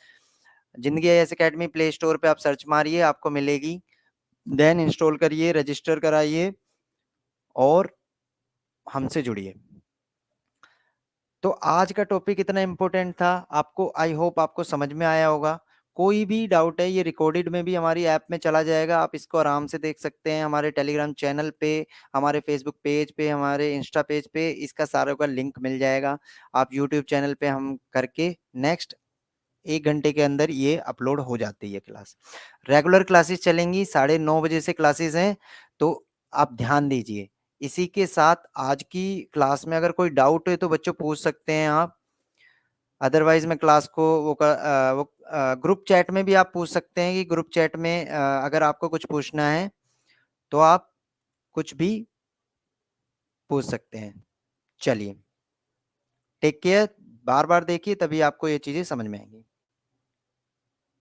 जिंदगी आईएएस एकेडमी प्ले स्टोर पे आप सर्च मारिए, आपको मिलेगी, देन इंस्टॉल करिए, रजिस्टर कराइए और हमसे जुड़िए। तो आज का टॉपिक इतना इम्पोर्टेंट था, आपको आई होप आपको समझ में आया होगा। कोई भी डाउट है, ये रिकॉर्डेड में भी हमारी ऐप में चला जाएगा, आप इसको आराम से देख सकते हैं, हमारे टेलीग्राम चैनल पे, हमारे फेसबुक पेज पे, हमारे इंस्टा पेज पे इसका सारा का लिंक मिल जाएगा। आप यूट्यूब चैनल पे हम करके नेक्स्ट 1 घंटे के अंदर ये अपलोड हो जाती है क्लास। रेगुलर क्लासेस चलेंगी, 9:30 बजे से क्लासेस हैं, तो आप ध्यान दीजिए। इसी के साथ आज की क्लास में अगर कोई डाउट है तो बच्चों पूछ सकते हैं आप, अदरवाइज मैं क्लास को वो ग्रुप चैट में भी आप पूछ सकते हैं, कि ग्रुप चैट में अगर आपको कुछ पूछना है तो आप कुछ भी पूछ सकते हैं। चलिए, टेक केयर, बार बार देखिए तभी आपको ये चीजें समझ में आएंगी।